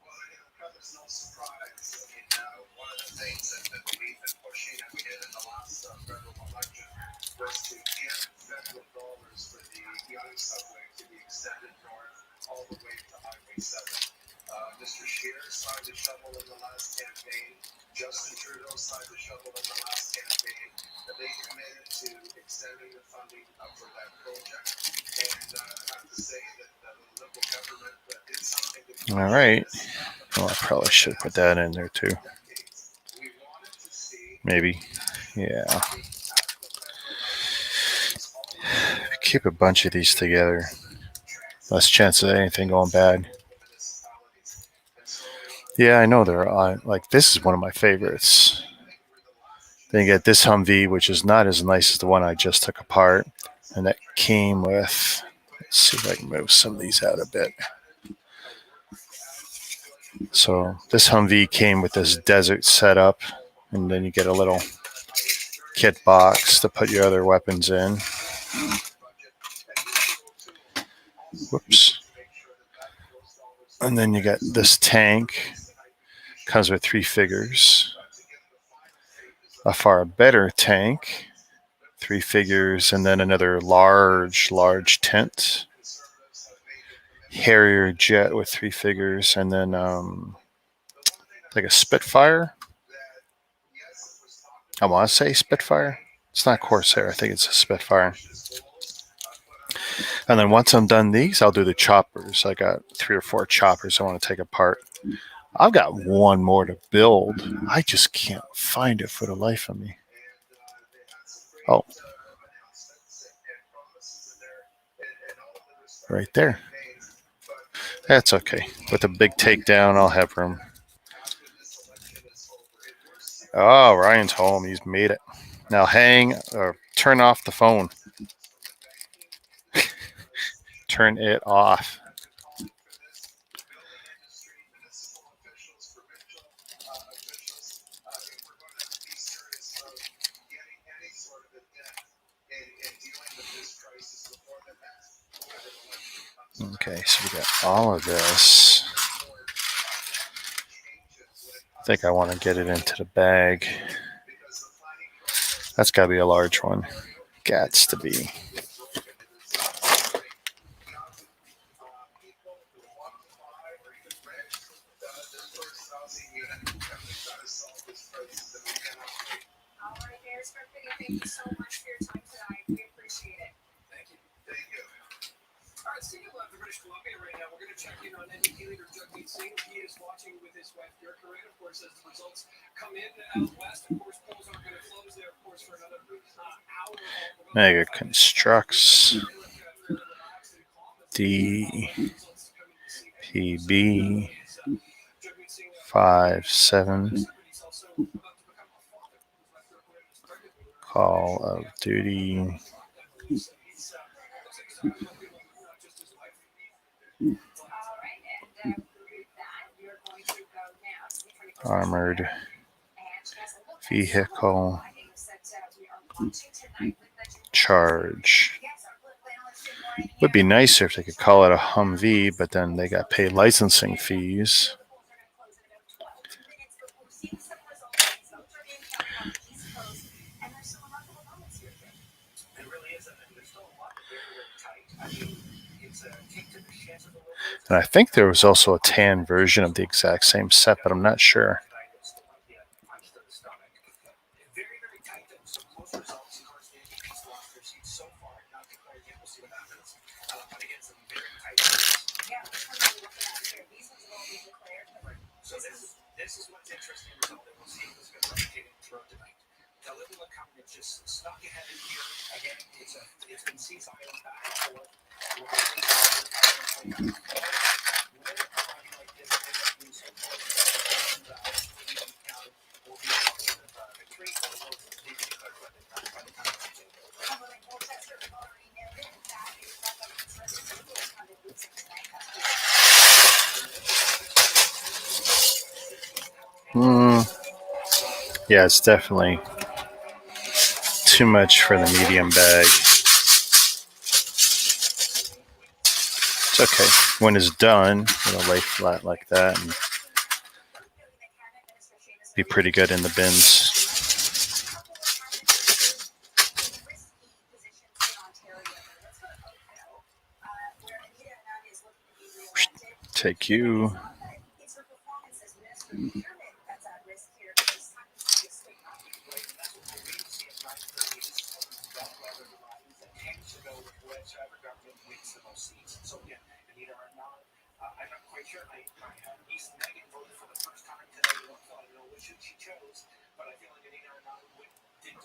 Well, you know, there's no surprise. I mean, one of the things that we've been pushing, and we did in the last federal election, was to get federal dollars for the young subway to be extended north all the way to Highway 7. Mr. Scheer signed a shovel in the last campaign. Justin Trudeau signed a shovel in the last campaign. They committed to extending the funding for that project. And I have to say that the Liberal government did something that All right. Well, I probably should put that in there too. we wanted to see. Maybe. Yeah. Keep a bunch of these together. Less chance of anything going bad. Yeah, I know they're on. Like, this is one of my favorites. Then you get this Humvee, which is not as nice as the one I just took apart. And that came with, let's see if I can move some of these out a bit. So this Humvee came with this desert setup, and then you get a little kit box to put your other weapons in. Whoops. And then you got this tank, comes with 3 figures. A far better tank, 3 figures, and then another large tent. Harrier jet with 3 figures, and then like a Spitfire. I want to say Spitfire. It's not Corsair. I think it's a Spitfire. And then once I'm done these, I'll do the choppers. I got 3 or 4 choppers I want to take apart. I've got one more to build. I just can't find it for the life of me. Oh. Right there. That's okay. With a big takedown, I'll have room. Oh, Ryan's home. He's made it. Now turn off the phone. Turn it off. Okay, so we got all of this. I think I want to get it into the bag. That's got to be a large one. Gats to be. Thank you so much for your time tonight. We appreciate it. Thank you. All right, speaking of British Columbia right now, we're going to check in on NDP leader Jagmeet Singh. He is watching with his wife, Dirka, of course, as the results come in out west. Of course, polls aren't going to close there, of course, for another hour. Mega Construx. DPB 57. Call of Duty. Armored vehicle. Charge. Would be nicer if they could call it a Humvee, but then they got paid licensing fees. It really is, and there's still a lot very, very tight. I mean, it's a kick to the shins of the locals. And I think there was also a tan version of the exact same set, but I'm not sure. Very, very tight, though. Some close results. Of course, the East lost their seats so far, not declared yet. We'll see what happens. But again, some very tight races. Yeah, which one are you looking at here? These ones have all been declared. So this is what's interesting result that we'll see who's going to replicate it throughout the night. The little company just snuck ahead in here. Again, it's been seaside back and forth. Yeah, it's definitely too much for the medium bag. It's okay. When it's done, it'll lay flat like that and be pretty good in the bins. Take you. So yeah, Anita Arnaud, I'm not quite sure. I East Megan voted for the first time today. I don't know which she chose, but I feel like Anita Arnaud did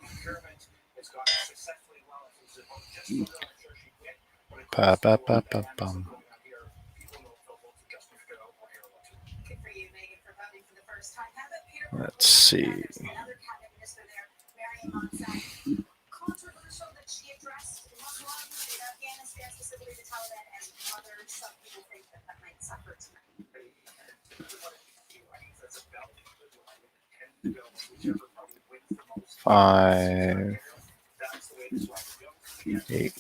experiment. It's gone successfully well. If it was just for her, I'm sure she'd win. But Ba, ba, ba, ba, bum. people know if they'll vote for Justin Trudeau or Hillary Clinton. Good for you, Megan, for voting for the first time. How about Peter? Let's see. There's another cabinet minister there, Mariam Monsah. Controversial that she addressed Muslims in Afghanistan, specifically the Taliban, and others. Some people think that might suffer tonight. 5, 8.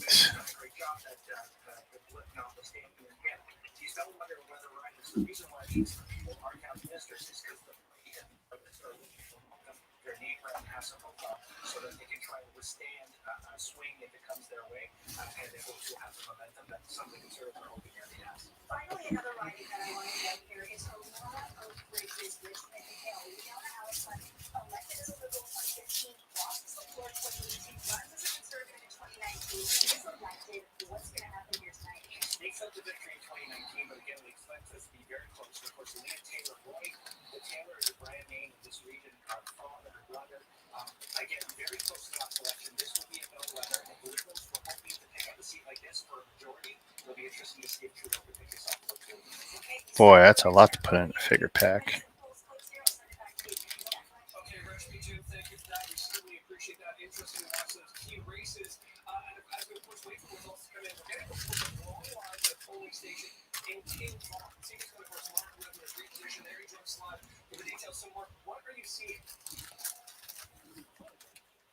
The reason why these people are county ministers is because their neighbor has a profile so that they can try to withstand a swing if it comes their way, and they will have the momentum that some of the conservatives are hoping that they have. Finally, another riding that I want to get here is Aurora Oak Ridge's Richmond Hill. Leona Allison, elected as a Liberal 2015, crosses the floor 2018, runs as a Conservative in 2019, is elected. What's going to happen here tonight? Makes up the victory in 2019, but again, we expect us to be very close. Of course, Leah Taylor Roy, the Taylor is a brand name in this region, our father, her brother. Again, very close to that selection. This will be a bellwether, and the Liberals were hoping to pick up a seat like this for a majority. It'll be interesting to see if Trudeau can pick this up for two. Boy, that's a lot to put in a figure pack. Okay, Rich, me too. Thank you for that. We certainly appreciate that. Interesting to watch those key races. And as we, of course, wait for results to come in, we're going to go live to the polling station in King Kong. Seeing as, of course, Mark Rubin is repositioned there. He jumps live with the details some more. What are you seeing?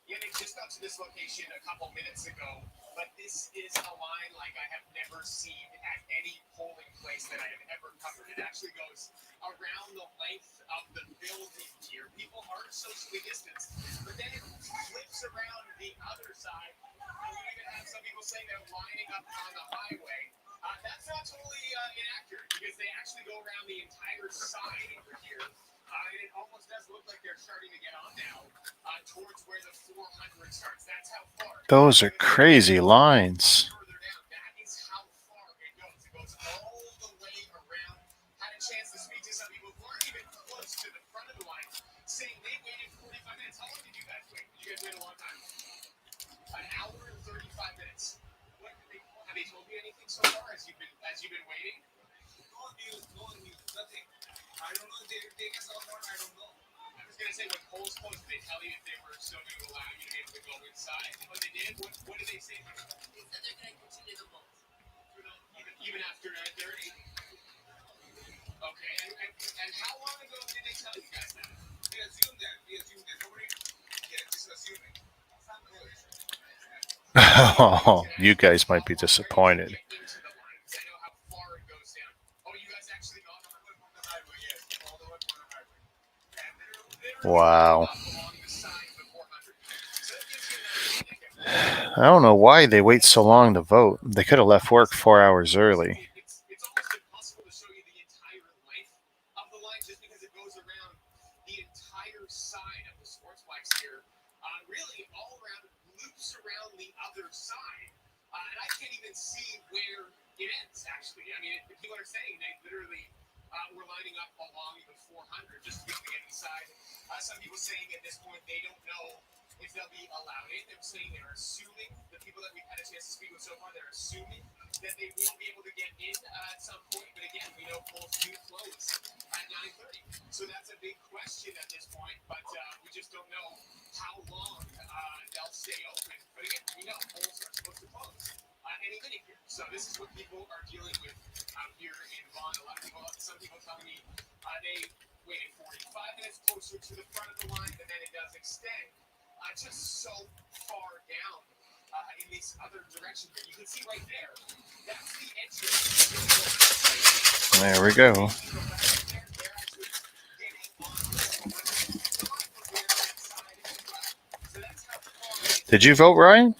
Yeah, they just got to this location a couple minutes ago, but this is a line like I have never seen at any polling place that I have ever covered. It actually goes around the length of the building here. People are socially distanced, but then it flips around the other side. And we even have some people saying they're lining up on the highway. That's not totally inaccurate because they actually go around the entire side over here. And it almost does look like they're starting to get on now towards where the 400 starts. That's how far. Those are crazy lines. Further down, that is how far it goes. It goes all the way around. Had a chance to speak to some people who aren't even close to the front of the line, saying they waited 45 minutes. How long did you guys wait? Did you guys wait a long time? An hour and 35 minutes. What have they told you anything so far as you've been waiting? No news, nothing. I don't know if they're taking us out or I don't know. I was going to say, when polls closed, did they tell you if they were still going to allow you to be able to go inside? But they did? What did they say? They said they're going to continue the vote. Even after 9:30? Okay, and how long ago did they tell you guys that? They assumed that. Nobody, just assuming. Oh, you guys might be disappointed. Into the lines. I know how far it goes down. Oh, you guys actually know on the highway, yes, all the way on the highway. And they're literally Wow. up along the side of the 400. So that gives you an idea. I don't know why they wait so long to vote. They could have left work 4 hours early. It's almost impossible to show you the entire length of the line just because it goes around the entire side of the sportsplex here. Really, all around, loops around the other side. And I can't even see where it ends, actually. I mean, people are saying they literally were lining up along the 400 just to be able to get inside. Some people saying at this point they don't know if they'll be allowed in. They're saying they're assuming, the people that we've had a chance to speak with so far, they're assuming that they won't be able to get in at some point. But again, we know polls do close at 9:30. So that's a big question at this point. But we just don't know how long they'll stay open. But again, we know polls are supposed to close any minute here. So this is what people are dealing with out here in Vaughan. A lot of people, some people telling me they waited 45 minutes closer to the front of the line, but then it does extend just so far down in this other direction here. You can see right there, that's the entrance. There we go. Did you vote, Ryan?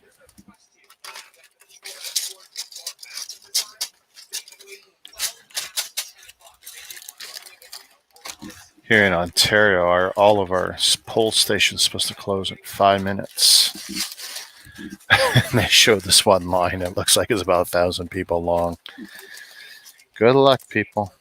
Here in Ontario, all of our poll stations supposed to close in 5 minutes. And they showed this one line. It looks like it's about 1,000 people long. Good luck, people.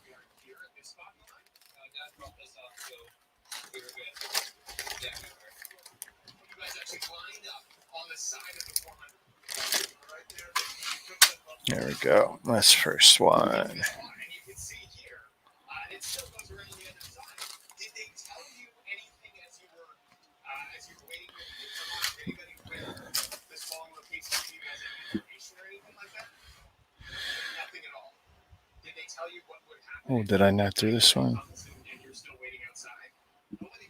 There we go. That's first one. Oh, did I not do this one? Nobody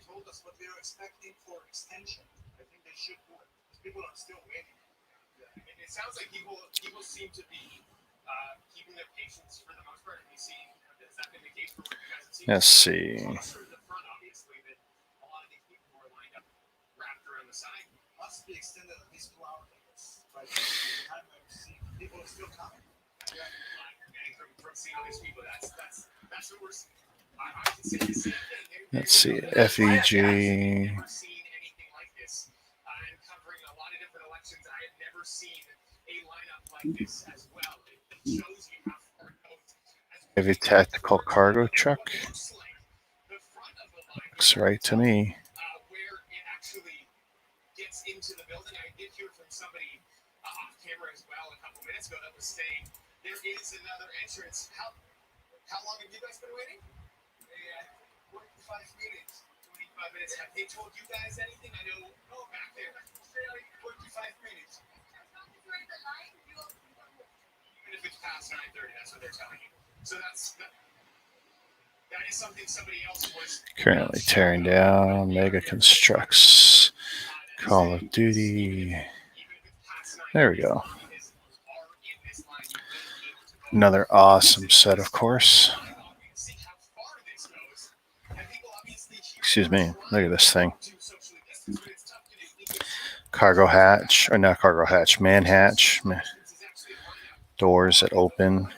told us what they were expecting for extension. I think they should do it. People are still waiting. It sounds like people seem to be keeping their patience for the most part. Have you seen? Has that been the case for what you guys have seen? Let's see. Closer to the front, obviously, that a lot of these people who are lined up, wrapped around the side. Must be extended at least 2 hours, I guess. But the time I've seen, people are still coming. Yeah, from seeing all these people, that's what we're seeing. I can say the same thing. Let's see. FEG. Never seen anything like this. And covering a lot of different elections, I have never seen a lineup like this as well. It shows you how far it goes. Heavy tactical cargo truck. Looks like the front of the line. Looks right to me. Where it actually gets into the building. I did hear from somebody off camera as well a couple minutes ago that was saying there is another entrance. How long have you guys been waiting? 45 minutes. 25 minutes. Have they told you guys anything? I know. Oh, back there. 45 minutes. Even if it's past 9:30, that's what they're telling you. So that is something somebody else was Currently tearing down Mega Construx. Call of Duty. There we go. Another awesome set, of course. Excuse me. Look at this thing. Cargo hatch, or not cargo hatch, man hatch. Doors that open.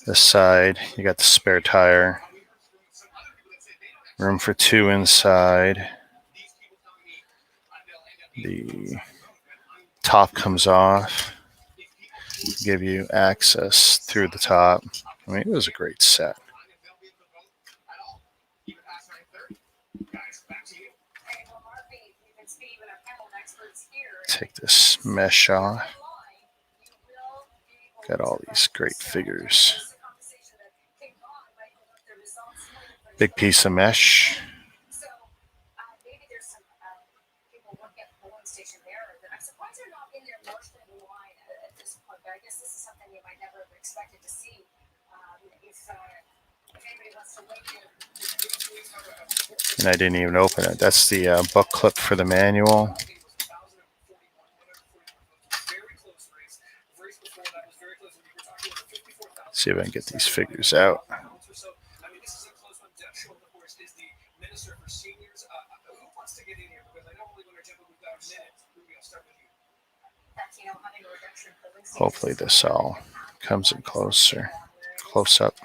This side, you got the spare tire. Room for 2 inside. The top comes off. Give you access through the top. I mean, it was a great set. Take this mesh off. Got all these great figures. Big piece of mesh. I'm surprised they're not in there mostly in the line at this point, but I guess this is something you might never have expected to see. And I didn't even open it. That's the book clip for the manual. See if I can get these figures out. Hopefully this all comes in closer, close up.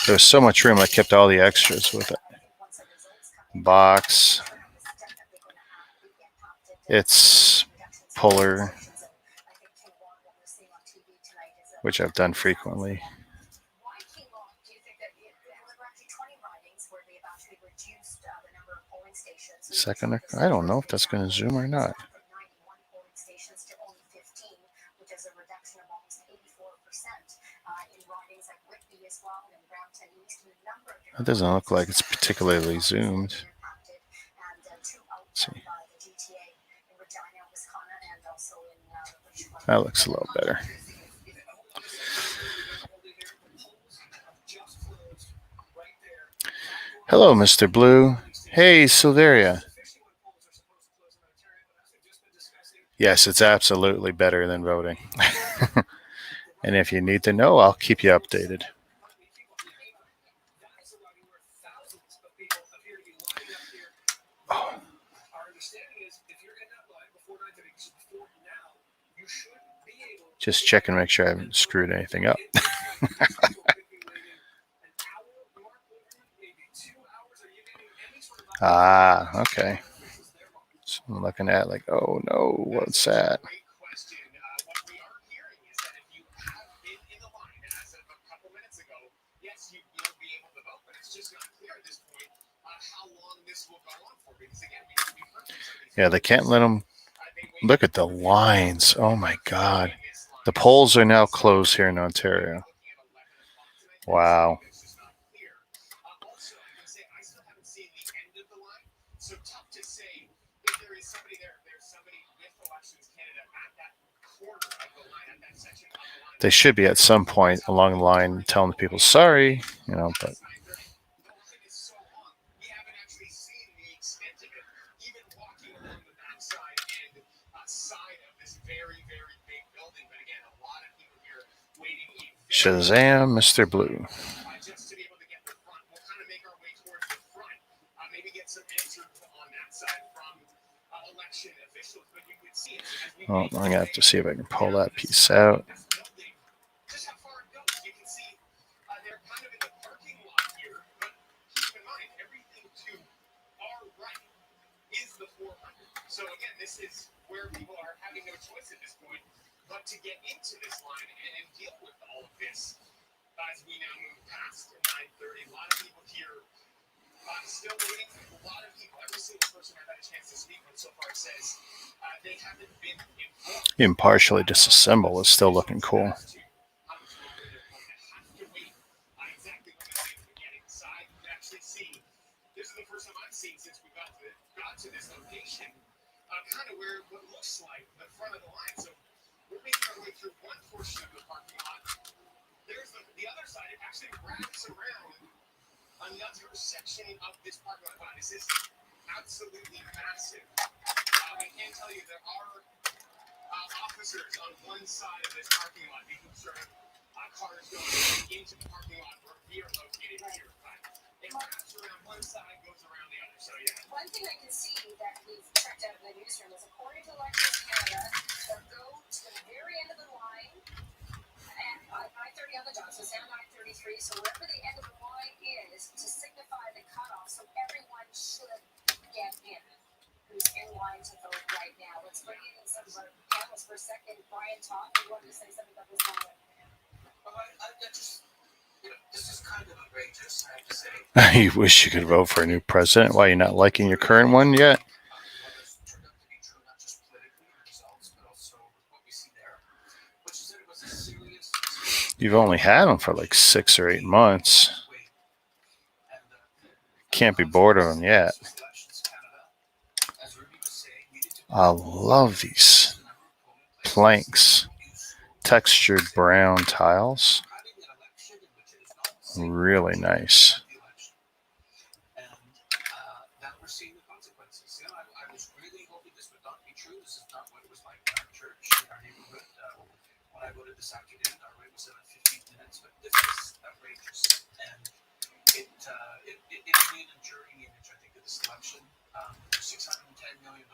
There's so much room, I kept all the extras with it. Box. It's puller, which I've done frequently. Second, I don't know if that's going to zoom or not. It doesn't look like it's particularly zoomed. Let's see. That looks a little better. Hello, Mr. Blue. Hey, Silveria. Yes, it's absolutely better than voting. And if you need to know, I'll keep you updated. Oh. Just check and make sure I haven't screwed anything up. Okay. So I'm looking at like, oh no, what's that? Yeah, they can't let them. Look at the lines. Oh my God. The polls are now closed here in Ontario. Wow. They should be at some point along the line telling the people, sorry, but. Shazam, Mr. Blue. Oh, I'm going to have to see if I can pull that piece out. So again, this is where people are having no choice at this point but to get into this line and deal with all of this as we now move past 9:30. A lot of people here still waiting. A lot of people, every single person I've had a chance to speak with so far says they haven't been informed. Impartially disassemble is still looking cool. This is the first time I've seen since we got to this location, kind of where what looks like the front of the line. So we're making our way through one portion of the parking lot. There's the other side. It actually wraps around another section of this parking lot. Wow, this is absolutely massive. I can tell you there are officers on one side of this parking lot making sure cars going into the parking lot where we are located here. It wraps around one side, goes around the other. So yeah. One thing I can see that we've checked out in the newsroom is according to Elections Canada, they'll go to the very end of the line at 9:30 on the dot, so it's now 9:33. So wherever the end of the line is to signify the cutoff, so everyone should get in who's in line to vote right now. Let's bring in some of our panelists for a second. Brian Todd, you wanted to say something about this moment? This is kind of outrageous, I have to say. You wish you could vote for a new president. Why, you're not liking your current one yet? Turned out to be true, not just politically the results, but also what we see there, which is that it was a serious. You've only had them for like 6 or 8 months. Can't be bored of them yet. I love these planks. textured brown tiles. having an election in which it is not the same Really nice. the election. And now we're seeing the consequences. You know, I was really hoping this would not be true. This is not what it was like in our church, in our neighborhood. When I voted this afternoon, our rate was at 15 minutes, but this is outrageous. And it'll be an enduring image, I think, of this election. $610 million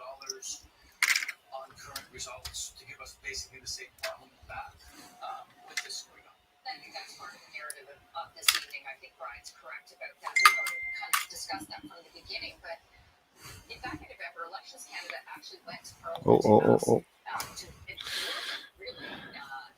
on current results to give us basically the same problem back with this going on. I think that's part of the narrative of this evening. I think Brian's correct about that. We've already kind of discussed that from the beginning, but in back in November, Elections Canada actually went to Parliament to implore them, really,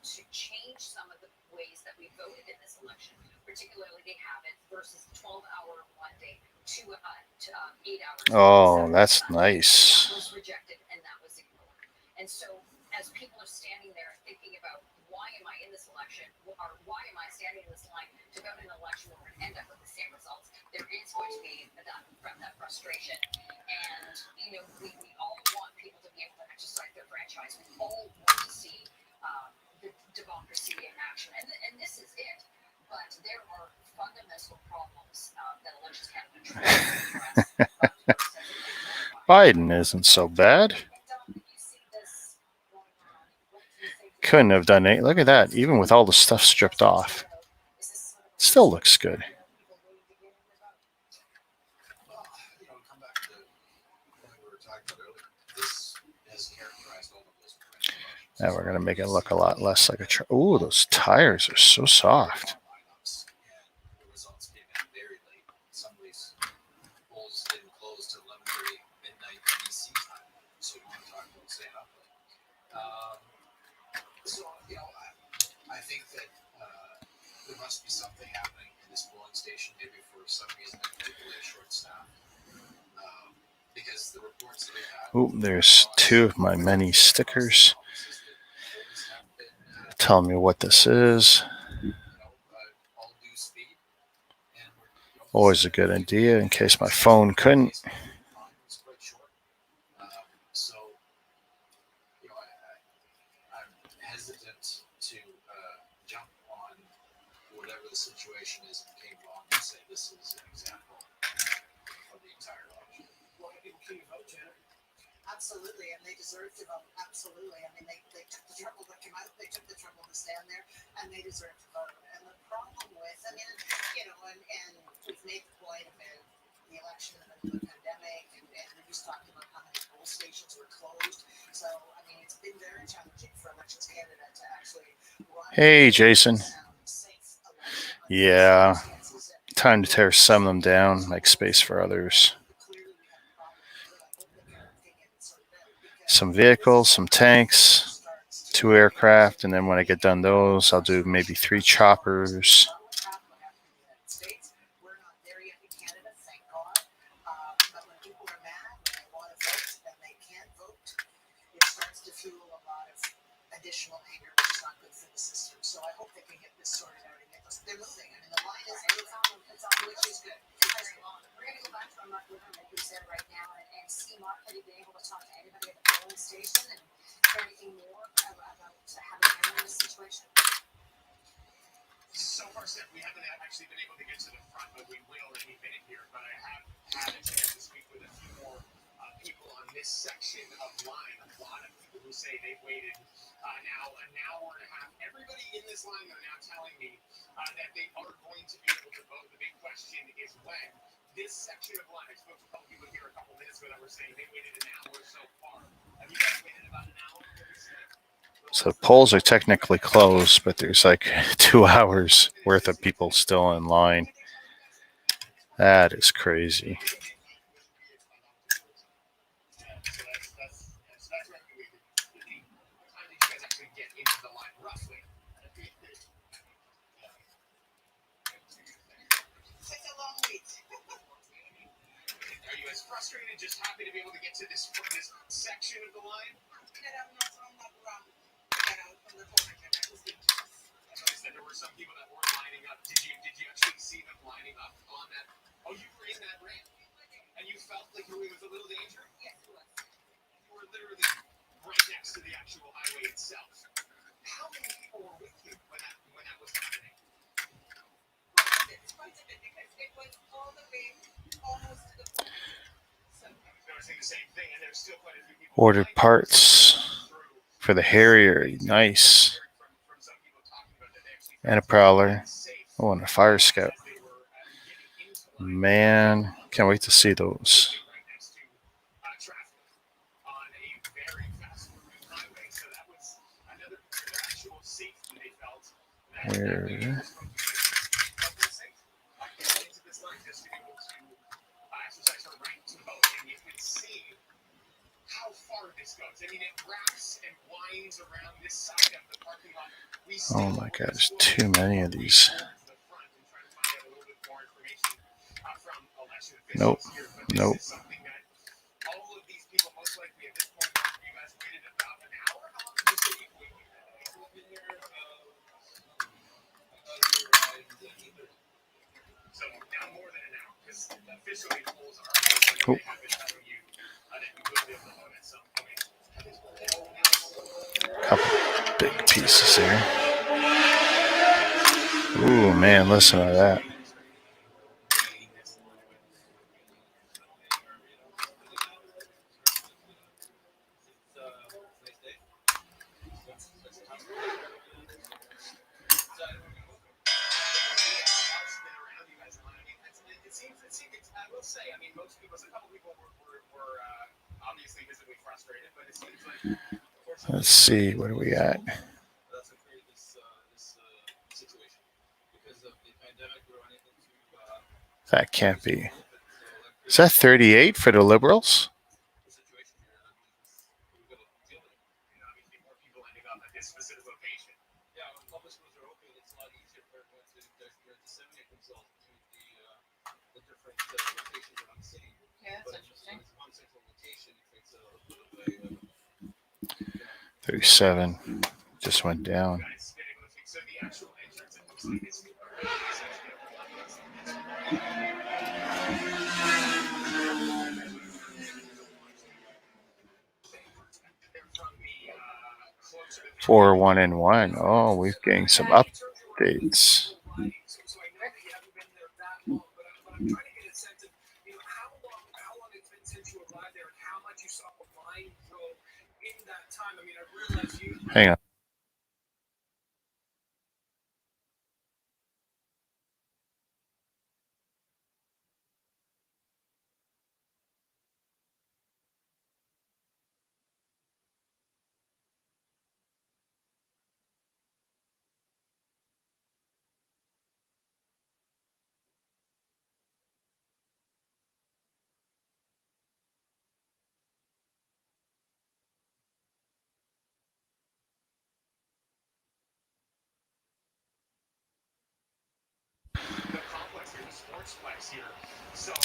to change some of the ways that we voted in this election, particularly they have it versus 12-hour one day to 8 hours. Oh, that's nice. That was rejected and that was ignored. And so as people are standing there and thinking about why am I in this election, or why am I standing in this line to vote in an election where we're going to end up with the same results, there is going to be that frustration. And, you know, we all want people to be able to exercise their franchise. We all want to see the democracy in action. And this is it. But there are fundamental problems that Elections Canada tries to address. Biden isn't so bad. Couldn't have done it. Look at that. Even with all the stuff stripped off, still looks good. Well, you know, come back to what we were talking about earlier. This has characterized all of those presidential elections. Now we're gonna make it look a lot less like a. Ooh, those tires are so soft. Lineups, and the results came in very late. Some of these polls didn't close till 11:30 midnight BC time, so you want to talk about staying up late. So you know, I think that there must be something happening in this polling station. Maybe for some reason they're particularly short staffed. Because the reports that we have. Ooh, there's 2 of my many stickers. Tell me what this is. Always a good idea in case my phone couldn't. So, you know, I'm hesitant to jump on whatever the situation is and came wrong and say this is an example of the entire election. Well, people can vote, Janet. Absolutely, and they deserve to vote. Absolutely. I mean, they took the trouble to come out, they took the trouble to stand there, and they deserve to vote. And the problem with, I mean, you know, and we've made the point about the election in the middle of the pandemic, and we just talked about how many poll stations were closed. So, I mean, it's been very challenging for Elections Canada to actually run. Hey, Jason. Yeah, time to tear some of them down, make space for others. Some vehicles, some tanks, 2 aircraft, and then when I get done those, I'll do maybe 3 choppers. We're not there yet in Canada, thank God. But when people are mad, when they want to vote and they can't vote, it starts to fuel a lot of additional anger, which is not good for the system. So I hope they can get this sorted out and get this. They're moving. I mean, the line is moving, which is good. We're going to go back to our Mark Liverman, who's there right now, and see, Mark, have you been able to talk to anybody at the polling station and hear anything more about having been in this situation? So far, Steph, we haven't actually been able to get to the front, but we will any minute here. But I have had a chance to speak with a few more people on this section of line. A lot of people who say they've waited now an hour and a half. Everybody in this line are now telling me that they are going to be able to vote. The big question is when. This section of line, I spoke to a couple people here a couple minutes ago that were saying they waited an hour so far. Have you guys waited about an hour? So polls are technically closed, but there's like 2 hours worth of people still in line. That is crazy. Are you as frustrated, just happy to be able to get to this section of the line? I noticed that there were some people that were lining up. Did you actually see them lining up on that? Oh, you were in that ramp, and you felt like you were with a little danger? Yes, it was. You were literally right next to the actual highway itself. How many people people were with you when that was happening? It's quite a bit because it was all the way almost to the point. So I was noticing the same thing, and there's still quite a few people. Ordered parts for the Harrier. Nice. From some people talking about that they actually And a Prowler. Oh, and a Fire Scout. they were getting into Man, can't wait to see those. right next to traffic on a very fast moving highway. So that was another actual safety they felt that Where? was supposed to be safe. Getting into this line just to be able to exercise her right to vote. And you can see how far this goes. I mean, it wraps and winds around this side of the parking lot. Oh my God, there's too many of these. Nope. Nope. All of these people, most likely at this point, you guys waited about an hour. How long did you say you waited? We've been here so now more than an hour, because officially polls are Oh. they have been telling you that you will be able to vote at some point. Couple big pieces here. Ooh, man, listen to that. I will say, I mean, most people, a couple people were obviously visibly frustrated, but it seems like. Let's see, what do we got? That's what created this situation. Because of the pandemic, we were unable to. That can't be. Is that 38 for the Liberals? The situation here, we're going to deal with it. And obviously, more people ending up at this specific location. Yeah, when public schools are open, it's a lot easier for everyone to disseminate themselves between the different locations around the city. yeah, that's But interesting. when it's one central location, it creates a little bit of a 37. Just went down. So the actual entrance, it looks like it's Four, 1, and 1. Oh, we're getting some updates. So I know that you haven't been there that long, but I'm trying to get a sense of how long it's been since you arrived there, and how much you saw the line grow in that time. I mean, I realize you. Hang on.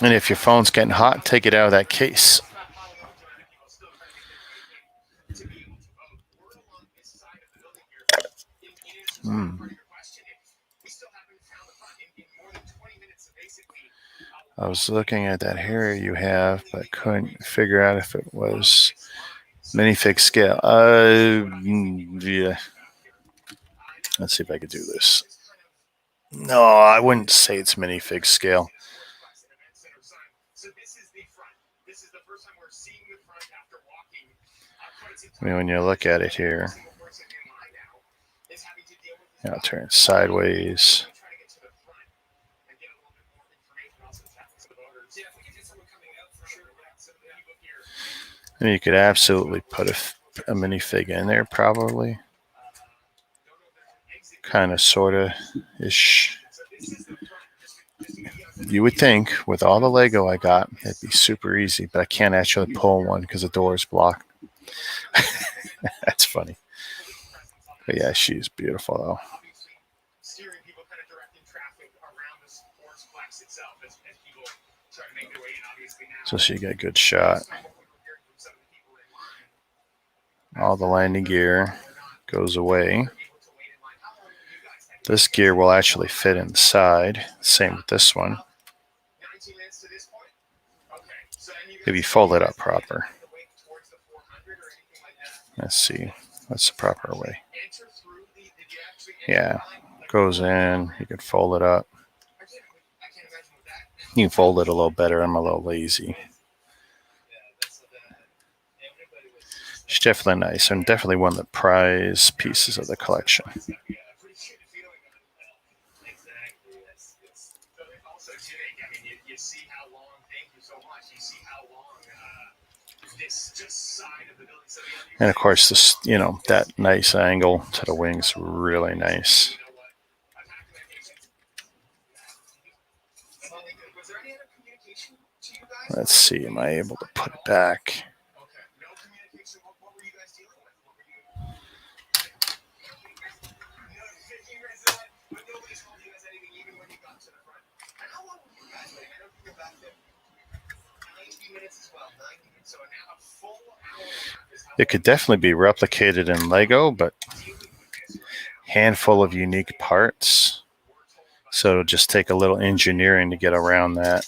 And if your phone's getting hot, take it out of that case. I was looking at that Harrier you have, but couldn't figure out if it was minifig scale. Yeah. Let's see if I could do this. No, I wouldn't say it's minifig scale. I mean, when you look at it here, I'll turn it sideways. And you could absolutely put a minifig in there, probably. Kind of, sort of ish. You would think with all the Lego I got, it'd be super easy, but I can't actually pull one because the door is blocked. That's funny. But yeah, she's beautiful though. So she got a good shot. All the landing gear goes away. This gear will actually fit inside. Same with this one. If you fold it up proper. Let's see. What's the proper way? Yeah, goes in. You can fold it up. I can't imagine what that. You can fold it a little better. I'm a little lazy. Yeah, that's everybody was just It's definitely nice, and definitely one of the prize pieces of the collection. Yeah, appreciate the feeling of it. exactly yes. So also too, I mean, you see how long. Thank you so much. You see how long this just side of the building. So And of course, this that nice angle to the wings, really nice. you know what? I've had communication. Was there any other communication to you guys? Let's see, am I able to put it back? Okay, no communication. What were you guys dealing with? What were you? But nobody told you guys anything, even when you got to the front. And how long were you guys waiting? I know you were back there. 90 minutes as well. 90 minutes. So now a full hour and a half is how It could definitely be replicated in Lego, but handful of unique parts. So it'll just take a little engineering to get around that.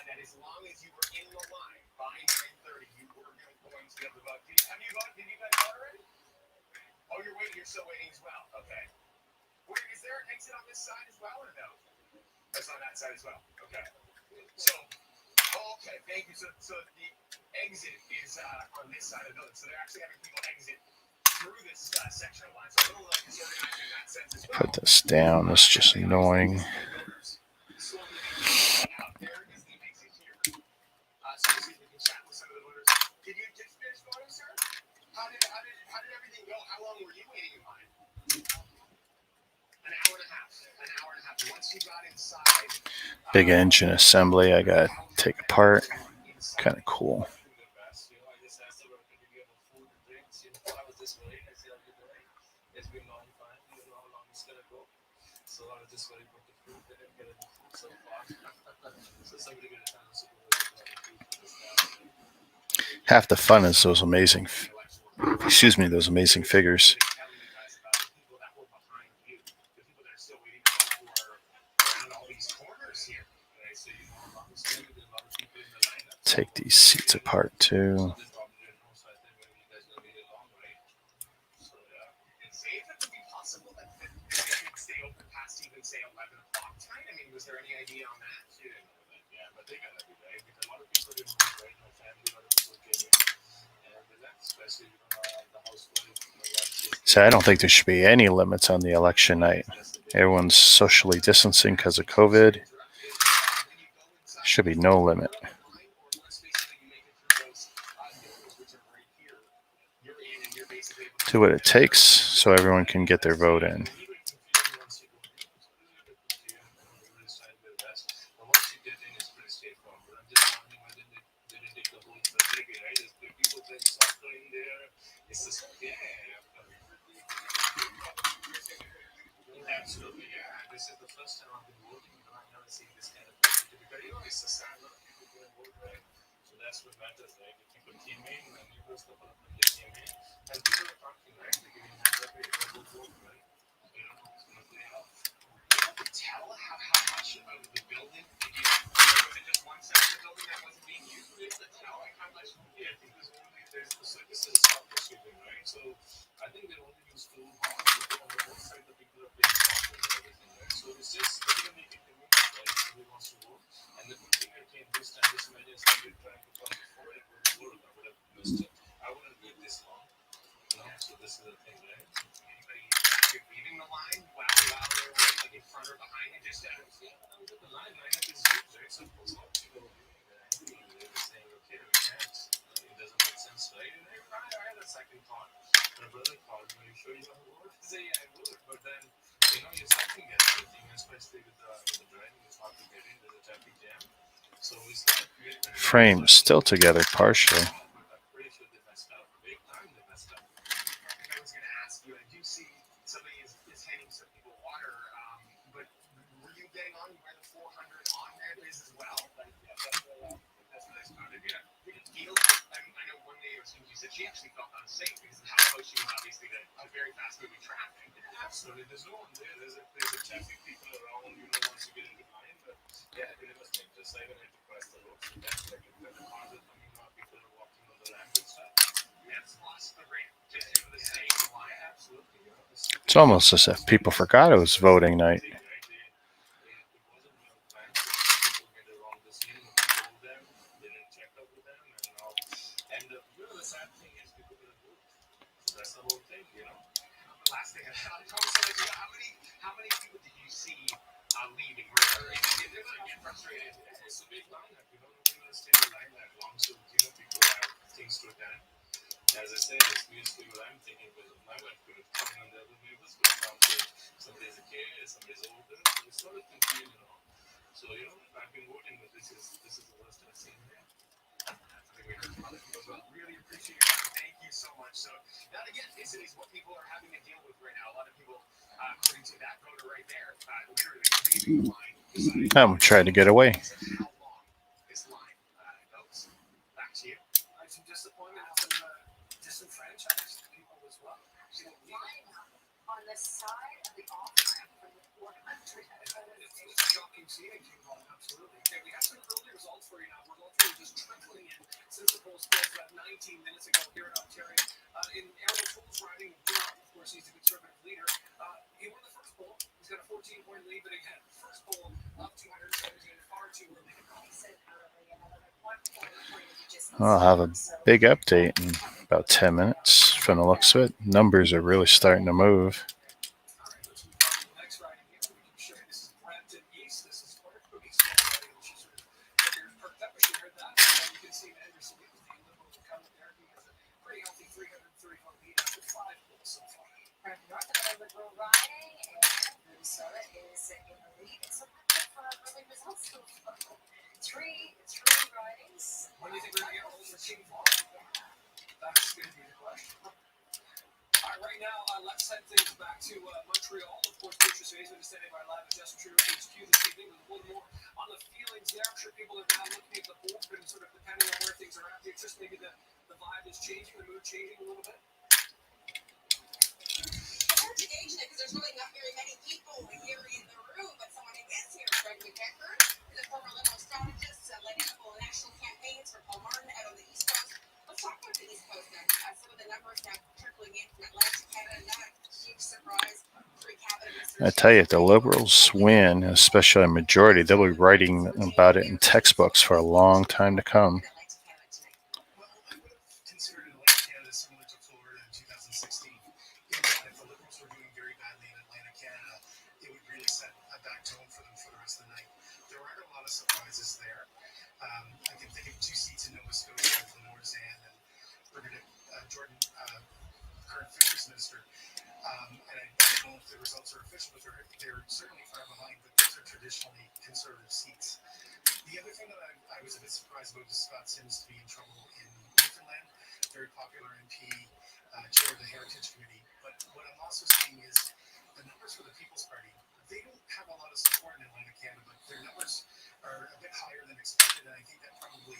that as long as you were in the line by 9:30, you were going to be able to vote. Have you voted? Did you guys vote already? Oh, you're waiting. You're still waiting as well. Okay. Is there an exit on this side as well, or no? That's on that side as well. Okay. So, okay. Thank you. So the exit is on this side of the building. So they're actually having people exit through this section of line. So a little disorganized in that sense as well. Put this down. It's just annoying. Slowly out there is the exit here. So see if we can chat with some of the voters. Did you just finish voting, sir? How did everything go? How long were you waiting in line? An hour and a half. An hour and a half. Once you got inside. Big engine assembly I got to take apart. Kind of cool. I just asked her, could you give her food and drinks? I was just worried. I said, I'll be ready. It's been long time. You don't know how long it's going to go. So I was just worried about the food. They didn't get any food so far. So somebody got a time to supervise the food for the staff. Half the fun is those amazing figures. Take these seats apart too. Was there any idea on that? Yeah, but they gotta be right because a lot of people didn't move, right? My family, a lot of people came in, and that's especially the housewife. So I don't think there should be any limits on the election night. Everyone's socially distancing because of COVID. Should be no limit. Do what it takes so everyone can get their vote in. Absolutely, yeah. This is the first time I've been voting. I've never seen this kind of positivity because it's just a lot of people go and vote, right? So that's what matters, right? If people came in and you was the person that came in, and people are talking, right? They're giving hands up, hey, go vote, right? You know, it's going to play out. You have to tell how much of the building did you? Was it just one section of the building that wasn't being used? Were you able to tell how much? Yeah, I think this is a software shooting, right? So I think they only use two bombs, but on the both sides, the people are playing software and everything, right? So it's just they're gonna make it convenient, right? If somebody wants to vote, and the good thing I came this time, this imagine somebody trying to come before it would I would have missed it. I wouldn't wait this long, you know. So this is the thing, right? Anybody leaving the line while they're waiting, like in front or behind you, just out of The line up is huge, right? So most of people are doing that. They're saying, okay, we can't. It doesn't make sense, right? And I had a second thought. My brother called me, "You sure you want to vote?" I say, "Yeah, I would," but then you're second guess everything, especially with the driving. It's hard to get in. There's a traffic jam, so it's not creating. Frame still together partially. I'm pretty sure they messed up. Big time they messed up. I was going to ask you, I do see somebody is handing some people water, but were you getting on where the 400 on ramp is as well? That's what I started. Yeah. Did it feel? I know one day or two you said she actually felt unsafe because of how close she was, obviously, to very fast moving traffic. Absolutely. There's no one there. There's a traffic people around. Once you get into line, but yeah, they must make this. I even had to cross the road. So that's like the cars are coming out. People are walking on the ramp and stuff. Yes, plus the ramp. just give the same line. Absolutely, you know, It's almost as if people forgot it was voting night. right? It wasn't planned. People made the wrong decision. We told them, didn't check up with them, and now. And you know, the sad thing is people didn't vote. So that's the whole thing, you know. Last thing, how many people did you see leaving? Or they're gonna get frustrated. It's a big lineup, you know. Nobody gonna stay in the line that long, so you know people have things to attend. As I said, it's basically what I'm thinking. Because my wife could have come on the other neighbors, could have come to somebody's a kid, somebody's older. It's sort of confusing, you know. So you know, I've been voting, but this is the worst I've seen. Yeah. I think we heard from other people as well. Really appreciate your time. Thank you so much. So that again is what people are having to deal with right now. A lot of people, according to that voter right there, literally leaving the line. I'm trying to get away. How long this line goes. Back to you. Some disappointment, some disenfranchised people as well. Line up on the side of the off ramp from the 400. It's a shocking scene in King Kong, absolutely. Okay, we have some early results for you now. Results are just trickling in since the polls closed about 19 minutes ago here in Ontario. In Aaron O'Toole's riding, of course, he's the Conservative leader. He won the first poll. He's got a 14-point lead, but again, first poll up 217, far too early to call. He said early, another 1 point you just I'll have a big update in about 10 minutes from the looks of it. Numbers are really starting to move. All right, let's move on to the next riding here. We can show you this is Brampton East. This is Clark East riding. She sort of got ears perked up when she heard that. And you can see Anderson Gibbs, the Liberal incumbent there. He has a pretty healthy 331 lead after 5 polls so far. From north of the Liberal riding, and Minnesota is in the lead. It's a good for early results so far. Three ridings. When do you think we're going to get polls for King Kong? That's going to be the question. All right, right now, let's send things back to Montreal. Of course, Patricia Hayes is standing by live at Justin Trudeau HQ this evening with a little more on the feelings there. I'm sure people are now looking at the board and sort of depending on where things are at. Just maybe the vibe is changing, the mood changing a little bit. It's hard to gauge it because there's really not very many people here in the room, but someone who is here, Greg McDecker, is a former Liberal strategist, led national campaigns for Paul Martin out on the East Coast. Let's talk about the East Coast now. Some of the numbers now trickling in from Atlantic Canada, not a huge surprise. 3 cabinet ministers. I tell you, if the Liberals win, especially a majority, they'll be writing about it in textbooks for a long time to come. Well, I would have considered Atlantic Canada similar to Florida in 2016. If the Liberals were doing very badly in Atlantic Canada, it would really set a back tone for them for the rest of the night. There aren't a lot of surprises there. I can think of 2 seats in Nova Scotia for Norzan and Jordan, current Fisheries Minister. And I don't know if the results are official, but they're certainly far behind, but those are traditionally Conservative seats. The other thing that I was a bit surprised about is Scott Sims to be in trouble in Newfoundland, very popular MP, chair of the Heritage Committee. But what I'm also seeing is the numbers for the People's Party. They don't have a lot of support in Atlantic Canada, but their numbers are a bit higher than expected, and I think that probably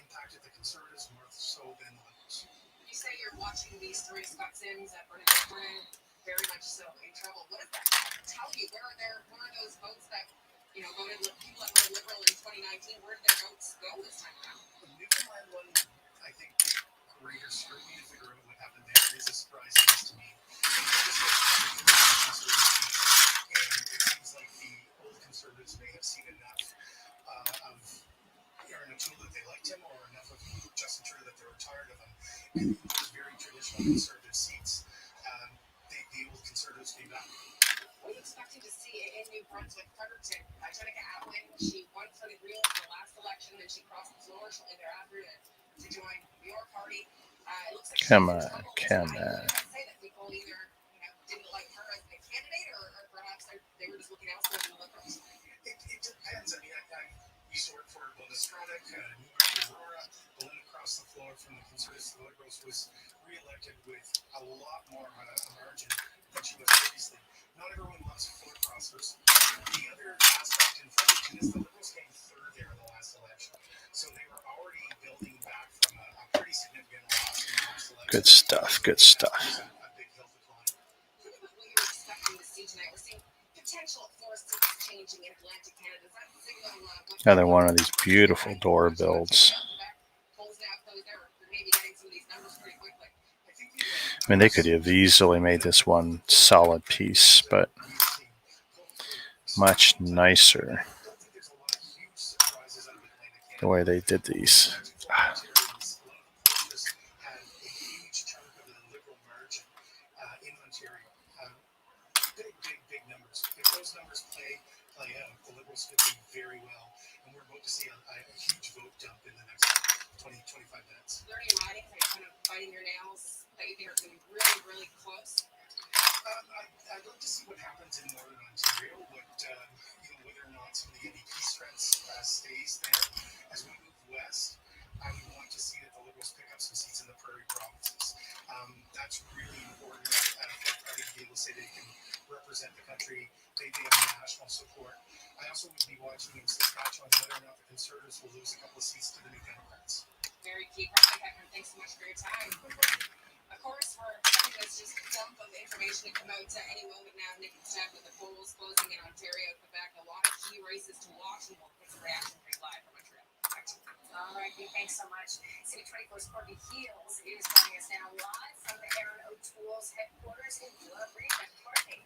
impacted the Conservatives more so than the Liberals. You say you're watching these 3, Scott Sims, Bernard Brown, very much so in trouble. What does that tell you? Where are those votes that, voted people that voted Liberal in 2019? Where did their votes go this time around? The Newfoundland one, I think, greater scrutiny to figure out what happened there is a surprise, at least to me. And it seems like the old Conservatives may have seen enough of Aaron O'Toole that they liked him, or enough of Justin Trudeau that they were tired of him. And those very traditional Conservative seats, the old Conservatives came back. What are you expecting to see in New Brunswick, Fredericton? Jenica Atwin, she won for the Greens in the last election, and she crossed the floor shortly thereafter to join your party. It looks like Come on. Say that people either didn't like her as a candidate, or perhaps they were just looking elsewhere than the Liberals. It depends. I mean, I used to work for Belinda Stronach, Newberry Aurora. Belinda crossed the floor from the Conservatives to the Liberals, was re-elected with a lot more of a margin than she was previously. Not everyone loves floor crossers. The other aspect in Fredericton is the Liberals came 3rd there in the last election. So they were already building back from a pretty significant loss in the last election. Good stuff. Good stuff. A big hill to climb. What you're expecting to see tonight, we're seeing potential for seats changing in Atlantic Canada. Does that signal Another one of these beautiful door builds. polls now closed there? We're maybe getting some of these numbers pretty quickly. I mean, they could have easily made this one solid piece, but much nicer the way they did these. Had a huge chunk of the Liberal margin in Ontario. Big numbers. If those numbers play out, the Liberals could do very well. And we're about to see a huge vote dump in the next 20-25 minutes. Learning and writing, are you kind of biting your nails that you think are going to be really, really close? I'd love to see what happens in Northern Ontario, whether or not some of the NDP strength stays there. As we move west, I would want to see that the Liberals pick up some seats in the prairie provinces. That's really important for the party to be able to say they can represent the country. They have national support. I also would be watching in Saskatchewan whether or not the Conservatives will lose a couple of seats to the New Democrats. Very key point, Beckman. Thanks so much for your time. Of course, we're having this just dump of information to come out any moment now. Nick and Steph with the polls closing in Ontario, Quebec, a lot of key races to watch, and we'll get some reaction for you live from Montreal. Back to you. All right, thanks so much. City 24's Courtney Heels is joining us now live from the Aaron O'Toole's headquarters in your region. Courtney.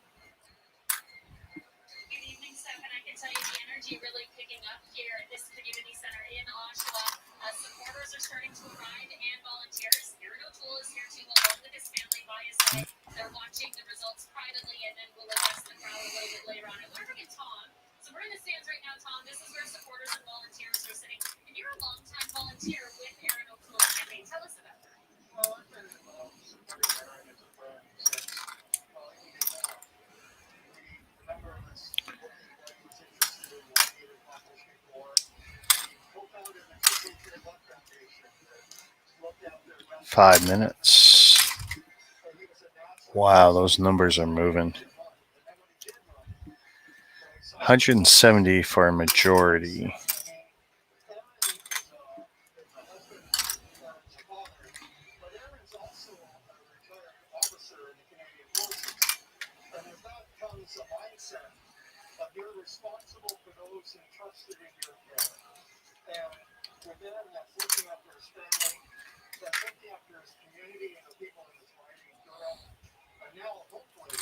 Good evening, Steph, and I can tell you the energy really picking up here at this community center in Oshawa. Supporters are starting to arrive and volunteers. Aaron O'Toole is here too, along with his family by his side. They're watching the results privately, and then we'll address the crowd a little bit later on. And we're bringing Tom. So we're in the stands right now, Tom. This is where supporters and volunteers are sitting. And you're a longtime volunteer with Aaron O'Toole's campaign. Tell us about that. Well, I've been involved supporting Aaron as a friend since he did not. A number of us that was interested in what he had accomplished before. He co-founded the Patriot Love Foundation that looked after 5 minutes. Wow, those numbers are moving. 170 for a majority. A mindset of you're responsible for those entrusted in your care. And with that, that's looking after his family, that's looking after his community and the people in his riding in Durham. And now, hopefully,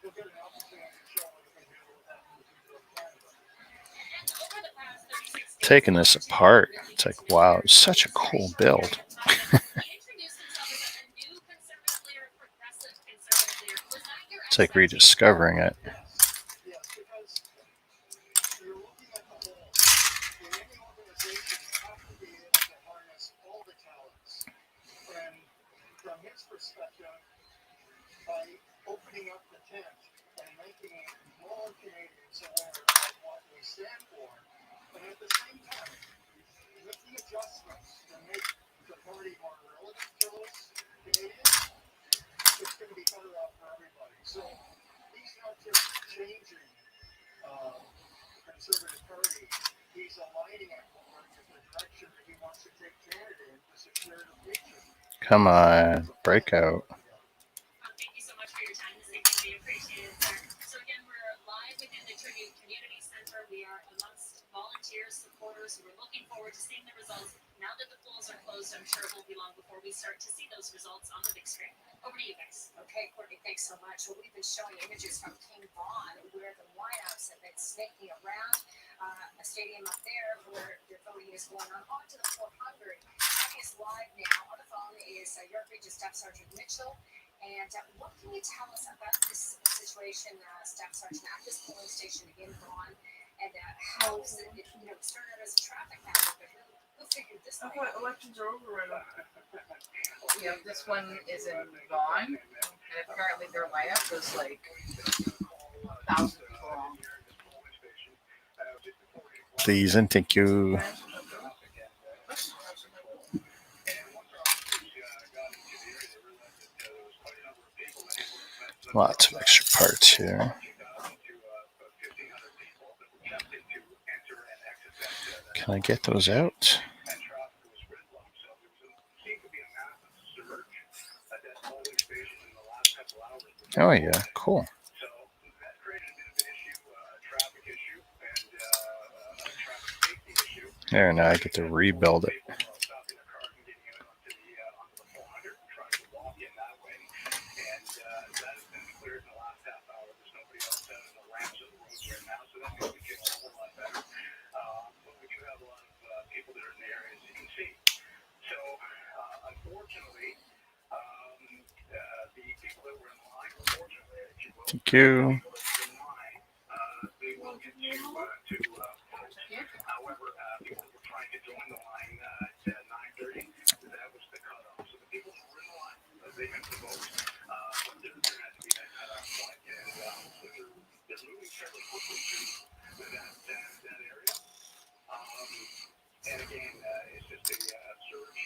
he'll get an opportunity to show what he can do out in the future of Canada. And over the past 36 days, Taking this apart, it's like, wow, it's such a cool build. It's like rediscovering it. Yes, because you're looking at the whole. In any organization, you have to be able to harness all the talents. And from his perspective, by opening up the tent and making more Canadians aware of what we stand for, and at the same time, making adjustments to make the party more relevant to those Canadians, it's going to be better off for everybody. So he's not just changing Conservative Party, he's aligning it more with the direction that he wants to take Canada in to secure the future. Come on, breakout. Thank you so much for your time this evening. We appreciate it, sir. So again, we're live within the Tribute Community Center. We are amongst volunteers, supporters who are looking forward to seeing the results. Now that the polls are closed, I'm sure it will be long before we start to see those results on the big screen. Over to you guys. Okay, Courtney, thanks so much. Well, we've been showing images from King Vaughan where the lineups have been snaking around a stadium up there where the voting is going on to the 400. Joining us live now on the phone is York Region Staff Sergeant Mitchell. And what can you tell us about this situation, Staff Sergeant, at this polling station in Vaughan, and how is it, started out as a traffic hazard, but who figured this I out? thought elections are over right now. Yeah, this one is in Vaughan, and apparently their lineup was like 1,000 people long. Please and thank you. Lots of extra parts here. Can I get those out? Oh yeah, cool. There, now I get to rebuild it. Thank you. They will get you to however, people were trying to join the line at 9:30. That was the cutoff. So the people who were in the line, they meant to vote. But there had to be that cutoff point. And they're moving fairly quickly to that area. And again, it's just a surge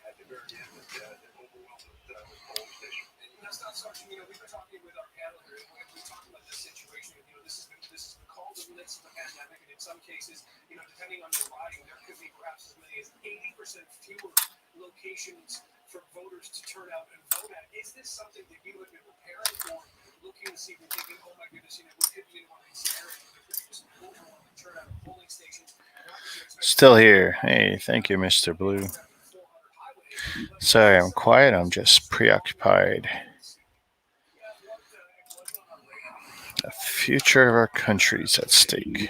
at the very end that overwhelmed this polling station. And that's not something, we've been talking with our panel here, and we talked about this situation. This has been called in the midst of the pandemic, and in some cases, depending on your riding, there could be perhaps as many as 80% fewer locations for voters to turn out and vote at. Is this something that you have been preparing for, looking to see, we're thinking, oh my goodness, we could be in one of these scenarios where there could be just an overwhelming turnout of polling stations? Still here. Hey, thank you, Mr. Blue. Sorry, I'm quiet. I'm just preoccupied. The future of our country's at stake.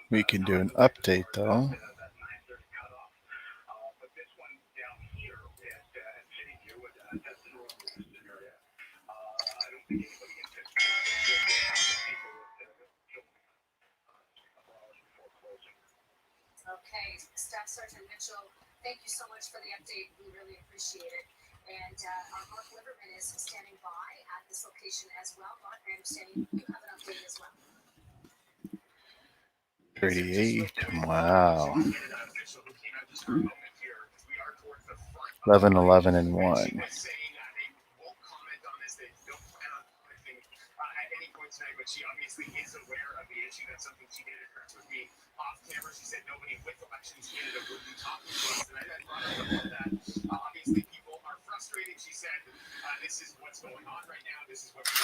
We can do an update though. Okay, Staff Sergeant Mitchell, thank you so much for the update. We really appreciate it. And our Mark Liverman is standing by at this location as well. Mark, I understand you have an update as well. 38. Wow. 11, 11, and 1. She obviously is aware of the issue. That's something she did address with me off camera. She said nobody with Elections Canada would be talking to us, and I brought up about that. Obviously, people are frustrated. She said this is what's going on right now. This is what we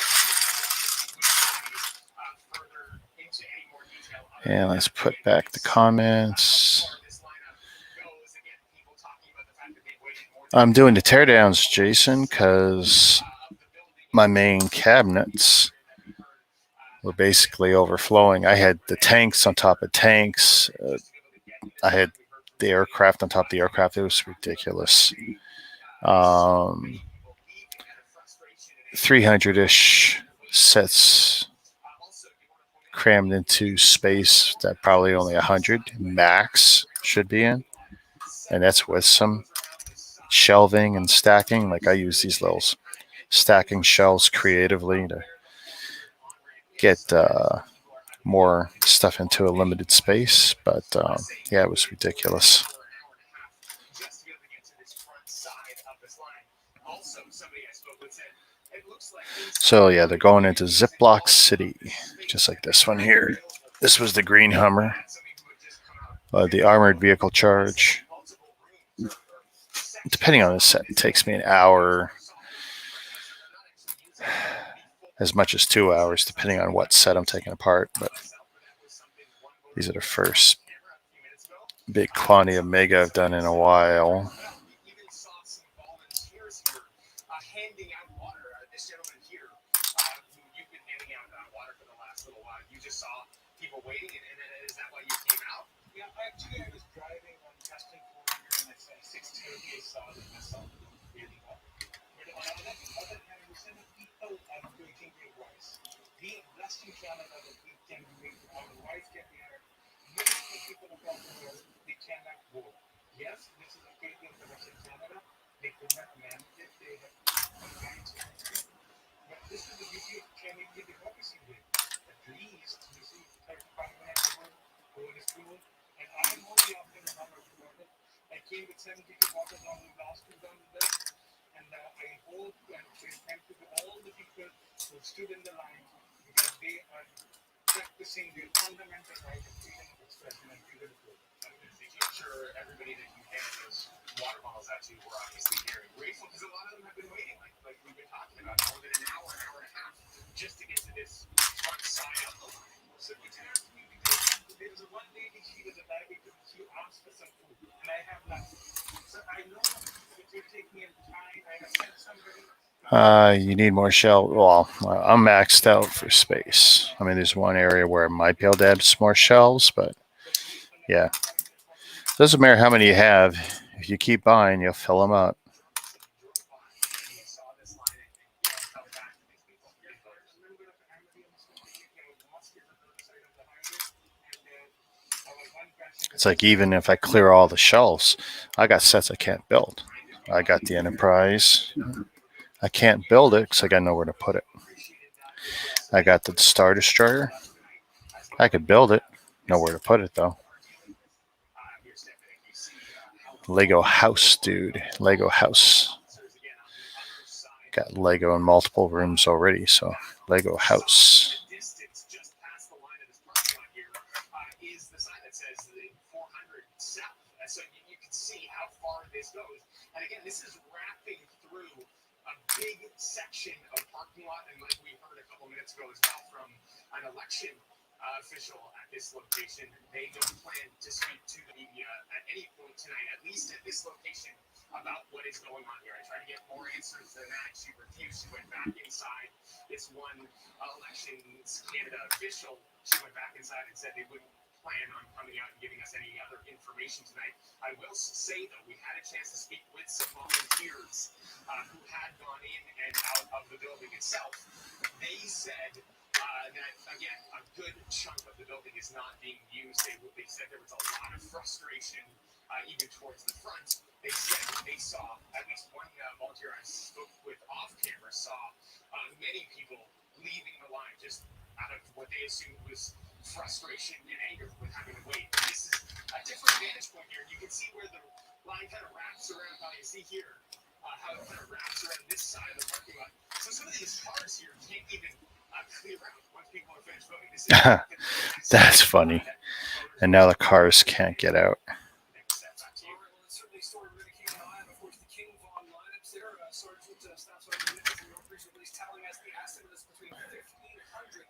further into any more detail. And let's put back the comments. I'm doing the teardowns, Jason, because my main cabinets were basically overflowing. I had the tanks on top of tanks. I had the aircraft on top of the aircraft. It was ridiculous. 300-ish sets crammed into space that probably only 100 max should be in. And that's with some shelving and stacking. Like I use these little stacking shelves creatively to get more stuff into a limited space, but yeah, it was ridiculous. So yeah, they're going into Ziploc City, just like this one here. This was the green Hummer, the armored vehicle charge. Depending on the set, it takes me an hour, as much as 2 hours, depending on what set I'm taking apart. But these are the first big quantity of Mega I've done in a while. Yes, this is a case in Western Canada. They could not manage it. They have compliance with it. But this is the beauty of Canadian democracy. At least you see 35 minutes over the school. And I am only after the number of water. I came with 72 bottles on the last two down the list. And I hope and say thank you to all the people who stood in the line because they are practicing their fundamental right of freedom of expression and freedom of vote. I'm sure everybody that you handed those water bottles out to were obviously very grateful because a lot of them have been waiting, like we've been talking about, more than an hour and a half, just to get to this front side of the line. So it asked me because there was one lady, she was a diabetic, she asked for some food, and I have nothing. So I know it will take me a time. I have sent somebody. You need more shelf. Well, I'm maxed out for space. I mean, there's one area where I might be able to add some more shelves, but Yeah. Doesn't matter how many you have. If you keep buying, you'll fill them up. It's like even if I clear all the shelves, I got sets I can't build. I got the Enterprise. I can't build it because I got nowhere to put it. I got the Star Destroyer. I could build it. Nowhere to put it though. Lego house, dude. Lego house. Got Lego in multiple rooms already, so Lego house. Distance just past the line of this parking lot here is the sign that says 400 south. So you can see how far this goes. And again, this is wrapping through a big section of parking lot. And like we heard a couple minutes ago as well from an election official at this location, they don't plan to speak to the media at any point tonight, at least at this location, about what is going on here. I tried to get more answers than that. She refused. She went back inside. This one Elections Canada official, she went back inside and said they wouldn't plan on coming out and giving us any other information tonight. I will say, though, we had a chance to speak with some volunteers who had gone in and out of the building itself. They said that, again, a good chunk of the building is not being used. They said there was a lot of frustration even towards the front. They said they saw, at least one volunteer I spoke with off camera saw many people leaving the line just out of what they assumed was frustration and anger with having to wait. And this is a different vantage point here. You can see where the line kind of wraps around, how you see here, how it kind of wraps around this side of the parking lot. So some of these cars here can't even clear out once people are finished voting. This is That's funny. And now the cars can't get out.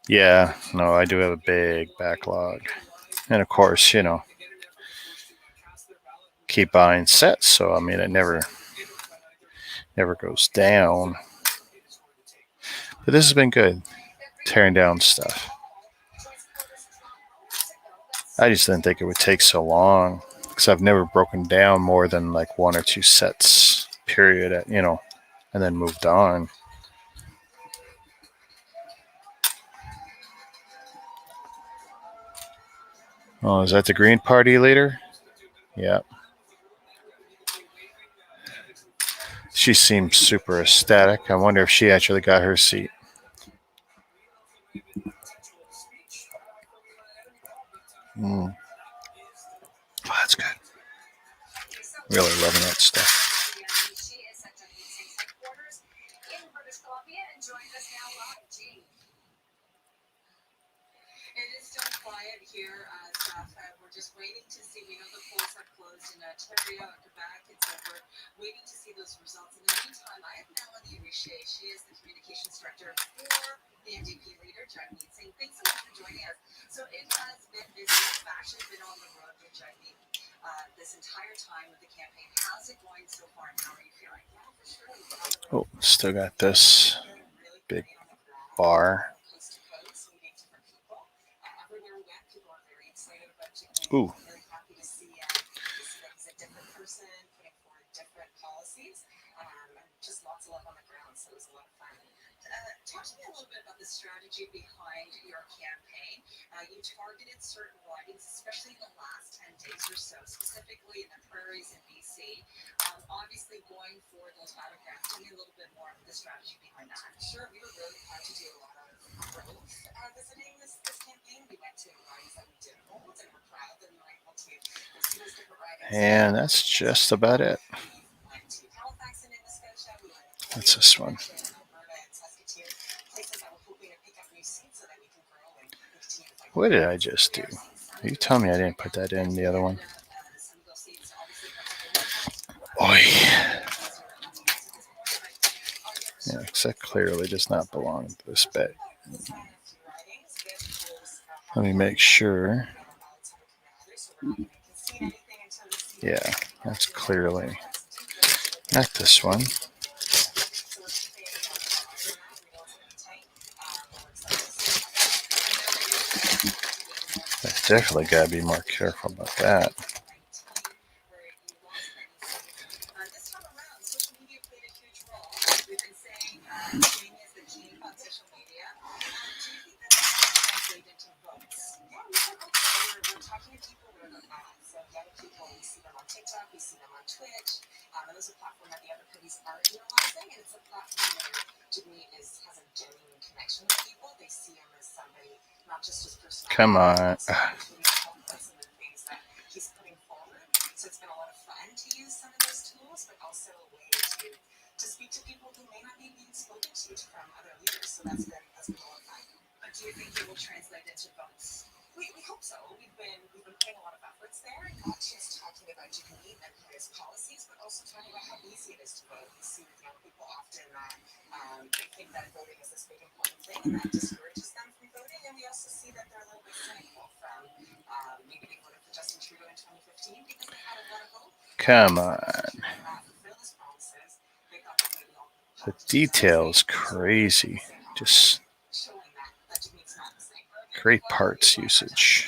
Yeah, no, I do have a big backlog. And of course, keep buying sets, so I mean it never goes down. But this has been good, tearing down stuff. I just didn't think it would take so long because I've never broken down more than like one or two sets, period, and then moved on. Oh, is that the Green Party leader? Yeah. She seems super ecstatic. I wonder if she actually got her seat. Oh, that's good. Really loving that stuff. She is at WC's headquarters in British Columbia and joins us now live. Jean. It is still quiet here, staff. We're just waiting to see. We know the polls have closed in Ontario and Quebec, and so we're waiting to see those results. In the meantime, I have Melanie Richer. She is the communications director for the NDP leader, Jagmeet Singh. Thanks so much for joining us. So it has been busy. You've actually been on the road with Jagmeet this entire time with the campaign. How's it going so far, and how are you feeling? Yeah, for sure. Oh, still got this big bar. Ooh. Really happy to see that he's a different person, putting forward different policies, and just lots of love on the ground. So it was a lot of fun. Talk to me a little bit about the strategy behind your campaign. You targeted certain ridings, especially in the last 10 days or so, specifically in the prairies in BC. Obviously, going for those battlegrounds. Tell me a little bit more about the strategy behind that. Sure, we were really proud to do a lot of growth visiting this campaign. We went to ridings that we didn't hold, and we're proud that we were able to see those different ridings. And that's just about it. That's this one. What did I just do? Are you telling me I didn't put that in the other one? Oy. Yeah, because that clearly does not belong to this bed. Let me make sure. Yeah, that's clearly not this one. Definitely got to be more careful about that. This time around, social media played a huge role. We've been saying gaming is the king on social media. Do you think that this can translate into votes? Yeah, we said okay. We're talking to people where they're at. So the other people, we see them on TikTok, we see them on Twitch. And those are platforms that the other parties aren't utilizing, and it's a platform where, to me, has a genuine connection with people. They see him as somebody, not just his personality. Come on. Some of the things that he's putting forward. So it's been a lot of fun to use some of those tools, but also a way to speak to people who may not be being spoken to from other leaders. So that's been a lot of fun. But do you think it will translate into votes? We hope so. We've been putting a lot of efforts there, not just talking about Jagmeet and his policies, but also talking about how easy it is to vote. We see with young people often that they think that voting is this big important thing, and that discourages them from voting. And we also see that they're a little bit cynical from maybe they voted for Justin Trudeau in 2015 because they had a lot of vote. Come on. The detail is crazy. Just great parts usage.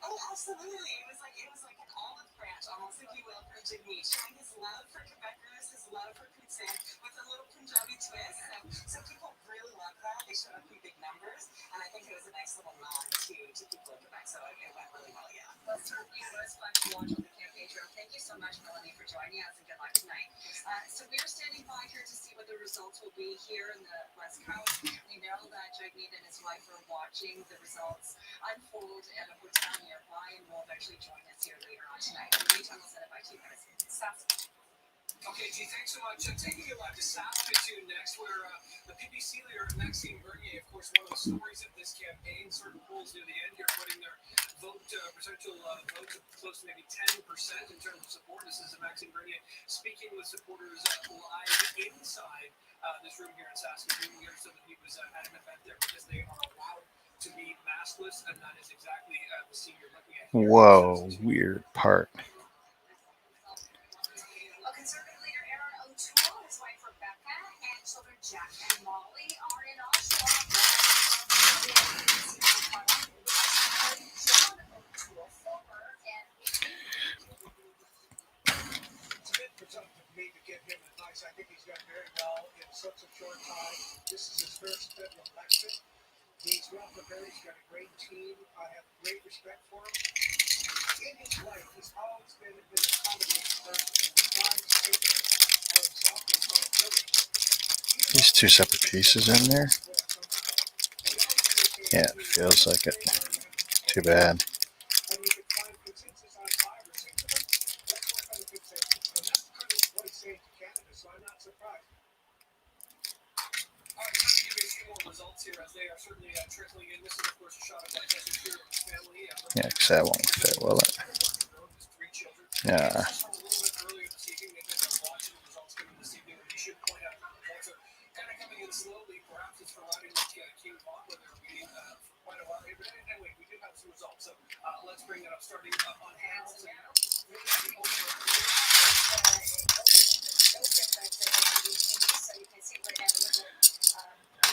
Oh, absolutely. It was like an olive branch, almost, if you will, for Jagmeet, showing his love for Quebecers, his love for Poutine, with a little Punjabi twist. So people really loved that. They showed up in big numbers, and I think it was a nice little nod to people in Quebec. So it went really well, yeah. Well, certainly it was fun to watch on the campaign trail. Thank you so much, Melanie, for joining us, and good luck tonight. So we're standing by here to see what the results will be here in the West Coast. We know that Jagmeet and his wife are watching the results unfold at a hotel nearby, and will eventually join us here later on tonight. In the meantime, we'll send it back to you guys. Okay, G, thanks so much. Taking you to Saskatoon next, where the PPC leader, Maxime Bernier, of course, one of the stories of this campaign. Certain polls near the end here putting their potential vote to close to maybe 10% in terms of support. This is Maxime Bernier speaking with supporters live inside this room here in Saskatoon. We understood that he was at an event there because they are allowed to be maskless, and that is exactly the scene you're looking at here. Whoa, weird part. Conservative leader Aaron O'Toole, his wife Rebecca, and children Jack and Molly are in Oshawa. John O'Toole, former and It's a bit tough for me to give him advice. I think he's done very well in such a short time. This is his first federal election. He's well prepared. He's got a great team. I have great respect for him. In his life, he's always been an accommodating person. These two separate pieces in there? Yeah, it feels like it. Too bad. And you can find consensus on 5 or 6 of them. Let's work on the consensus. And that's kind of what he's saying to Canada, so I'm not surprised. All right, time to give you a few more results here as they are certainly trickling in. This is, of course, a shot of Justin Trudeau's family. Yeah, because that won't fit, will it? His 3 children. Yeah. From a little bit earlier this evening, they've been watching the results coming this evening. We should point out the results are kind of coming in slowly. Perhaps it's for riding with King Bob, where they're waiting for quite a while. But anyway, we do have some results. So let's bring it up, starting on Hamilton.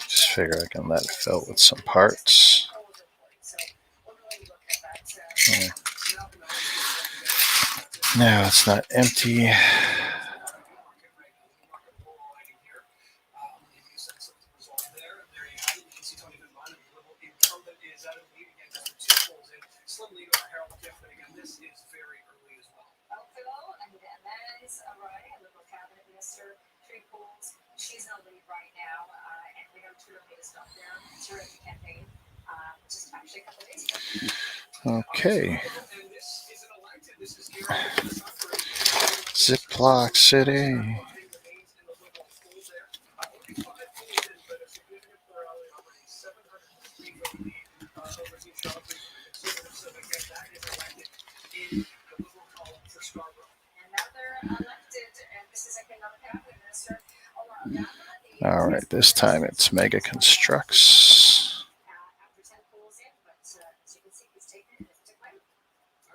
Just figure I can let it fill with some parts. Yeah. No, it's not empty. Slim lead over Harold Kemp, but again, this is very early as well. and that is a riding, a Liberal cabinet minister, 3 polls. She's in the lead right now, and we know Trudeau made a stop there during the campaign, just actually a couple of days ago. Okay. And this is an elected. This is here in the suburbs. Ziploc City. All right, this time it's Mega Construx.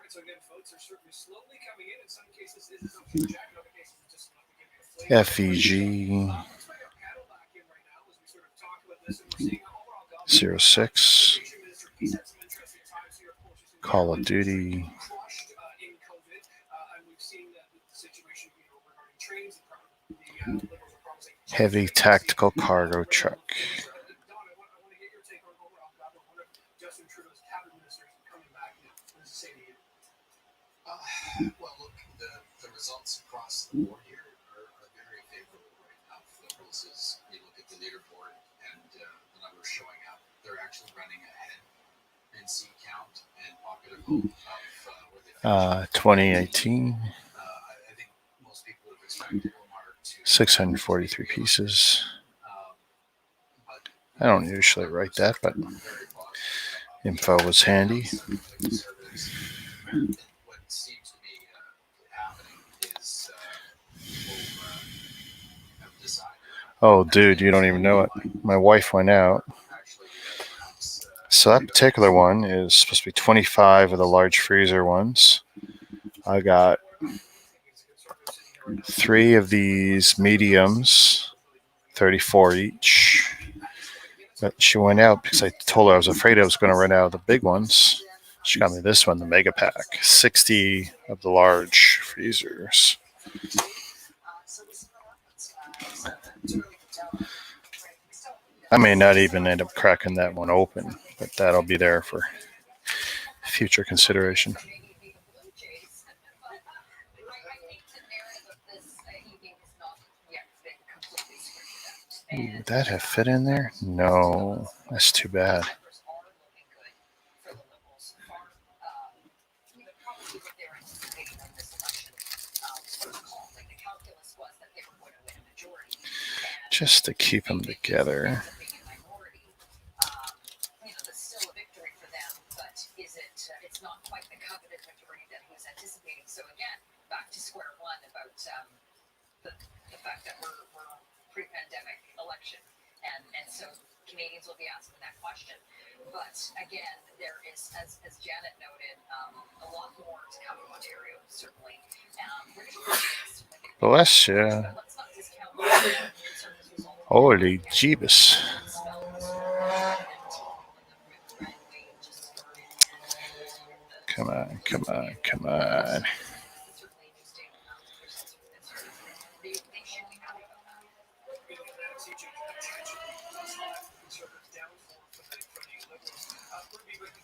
So again, votes are certainly slowly coming in. In some cases, it is okay, Jack. In other cases, it's just enough to give you a flavor. FEG. Let's bring up Paddleback 06. Call of Duty. Heavy tactical cargo truck. Well, look, the results across the board here are very favorable right now for the Liberals. As you look at the leaderboard and the numbers showing up, they're actually running ahead in seat count and popular vote of where they finished. 2018. I think most people would have expected Omar to 643 pieces. but I don't usually write that, but very positive. info was handy. Some of the conservatives, what seems to be happening is people have decided Oh, dude, you don't even know it. My wife went out. actually perhaps So that particular one is supposed to be 25 of the large freezer ones. I got 3 of these mediums, 34 each. But she went out because I told her I was afraid I was going to run out of the big ones. She got me this one, the Mega Pack, 60 of the large freezers. I may not even end up cracking that one open, but that'll be there for future consideration. Ooh, would that have fit in there? No, that's too bad. Just to keep them together. It's not quite the coveted majority that he was anticipating. So again, back to square one about the fact that we're pre-pandemic election, and so Canadians will be asking that question. But again, there is, as Janet noted, a lot more to come from Ontario, certainly. Bless you. Let's not discount Holy Jeebus. Come on, come on, come on.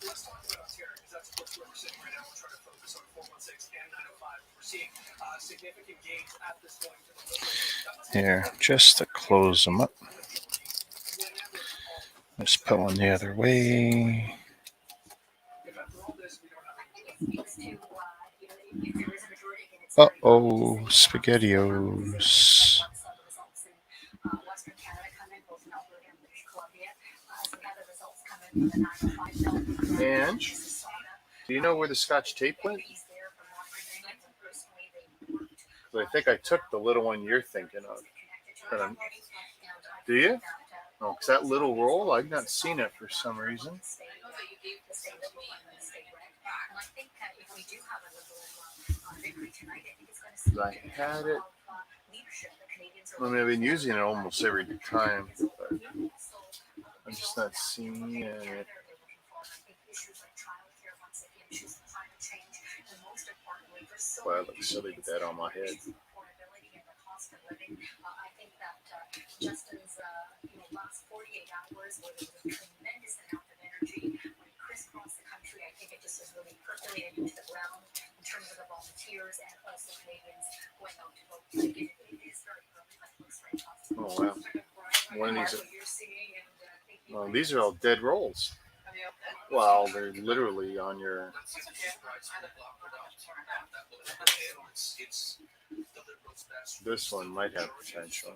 Let's talk about Ontario because that's where we're sitting right now. We're trying to focus on 416 and 905. We're seeing significant gains at this point. Here, just to close them up. Let's put one the other way. Uh-oh, SpaghettiOs. Ange, do you know where the Scotch tape went? I think I took the little one you're thinking of. Do you? Oh, because that little roll, I've not seen it for some reason. I had it. I mean, I've been using it almost every time, but I'm just not seeing it. Well, it looks silly with that on my head. I think that Justin's last 48 hours where there was a tremendous amount of energy when he crisscrossed the country. I think it just has really percolated into the ground in terms of the volunteers and also Canadians going out to vote. It is very early, but it looks very positive. Oh, wow. One of these. Well, these are all dead rolls. Well, they're literally on your. This one might have potential.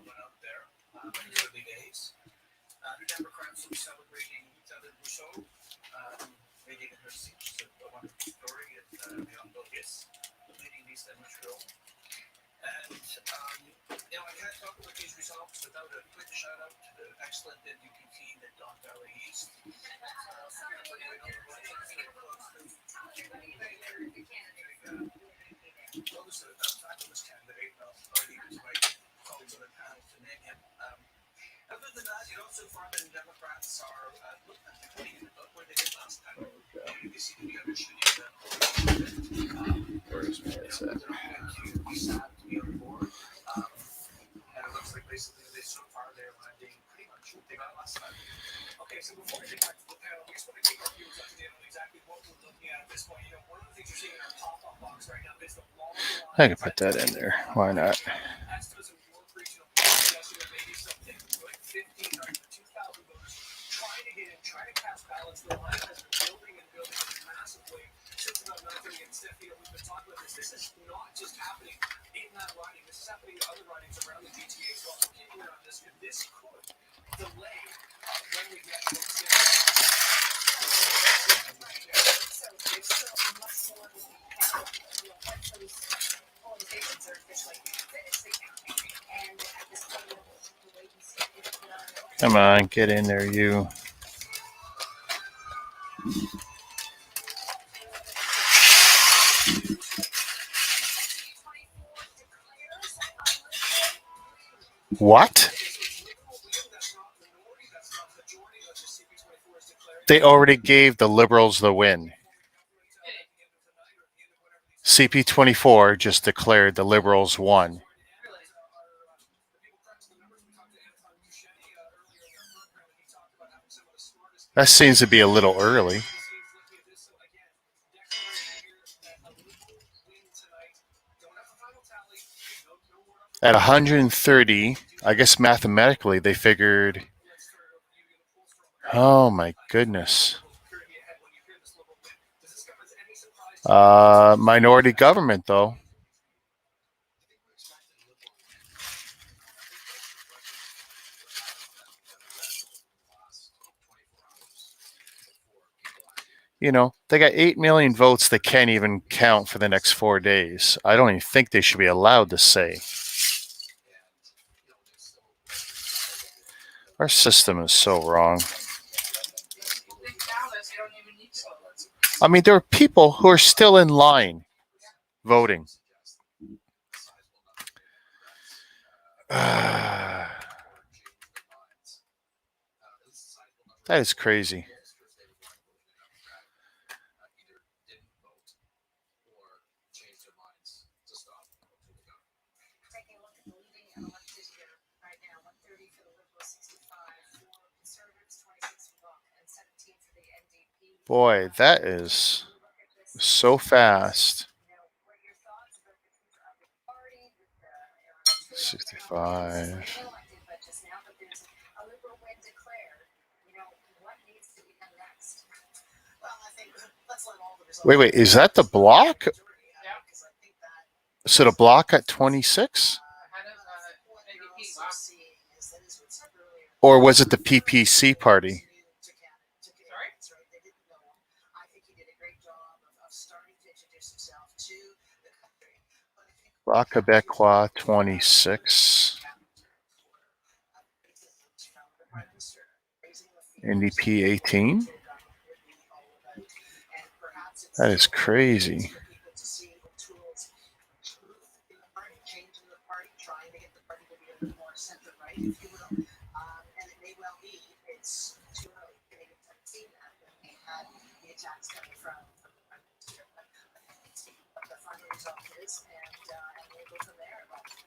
The Democrats are celebrating Isabelle Rousseau, leading in her seat. She's a wonderful story at Bloks, leading East and Montreal. And, I can't talk about these results without a quick shout out to the excellent NDP team at Don Valley East. Those are a fabulous candidate. I'll leave it to my colleagues on the panel to name him. Other than that, You know, so far the Democrats are looking at the Canadian vote where they did last time. And they seem to be undershooting the Where's my they're not going to be sad to be on board. And it looks like basically they so far they're landing pretty much what they got last time. Okay, so before we get back to the panel, we just want to keep our viewers up to date on exactly what we're looking at this point. You know, one of the things you're seeing in our pop-up box right now is the long line. I can put that in there. Why not? Estos and York regional polls yesterday, maybe something like 15 or 2,000 voters trying to get in, trying to cast ballots. The line has been building and building in a massive way since about 9:30. And Steph, you know, we've been talking about this. This is not just happening in that riding. This is happening in other ridings around the GTA as well. So keep an eye on this, because this could delay when we get to the So there's still much more to count. Once those polling stations are officially finished the counting, and at this point we'll wait and see if Come on, get in there, you. What? They already gave the Liberals the win. CP24 just declared the Liberals won. That seems to be a little early. At 130, I guess mathematically they figured, oh my goodness. Minority government, though. You know, they got 8 million votes they can't even count for the next 4 days. I don't even think they should be allowed to say. Our system is so wrong. I mean, there are people who are still in line voting. That is crazy. taking a look at the leading and elected here right now. 130 for the Liberals, 65 for Conservatives, 26 for Bloks, and 17 for the NDP. Boy, that is so fast. You know, what are your thoughts about the party with the 65. elected, but just now that there's a Liberal win declared, you know, what needs to be done next? Well, I think let's let all the results. Wait, is that the block? Yeah. So the block at 26? Or was it the PPC party? Bloc Québécois 26. NDP 18. That is crazy.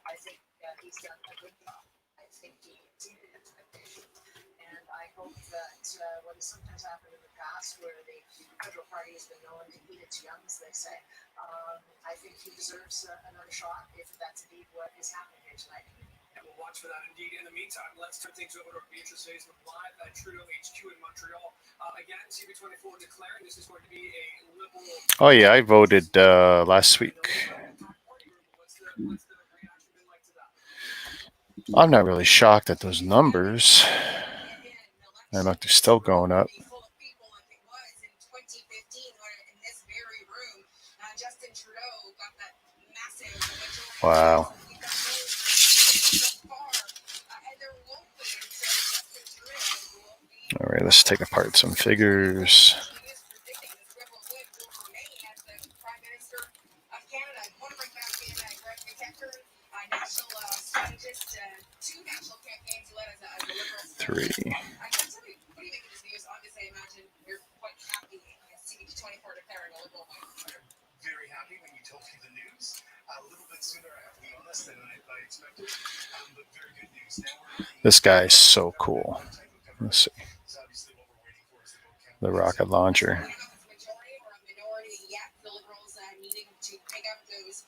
I think he's done a good job. I think he exceeded expectations. And I hope that what has sometimes happened in the past, where the federal party has been known to eat its young, as they say, I think he deserves another shot if that's indeed what is happening here tonight. And we'll watch for that indeed. In the meantime, let's turn things over to Beatrice Hazelman live at Trudeau HQ in Montreal. Again, CP24 declaring this is going to be a Liberal. Oh, yeah, I voted last week. What's the reaction been like to that? I'm not really shocked at those numbers. I look, they're still going up. Wow. All right, let's take apart some figures. 3. I can tell you, what do you make of this news? Obviously, I imagine you're quite happy seeing 24 declaring a liberal win. Very happy when you told me the news. A little bit sooner, I have to be honest, than I expected. But very good news. Now we're This guy is so cool. Let's see. is obviously what we're waiting for is the vote count. The rocket launcher. I don't know if it's a majority or a minority yet. The Liberals needing to pick up those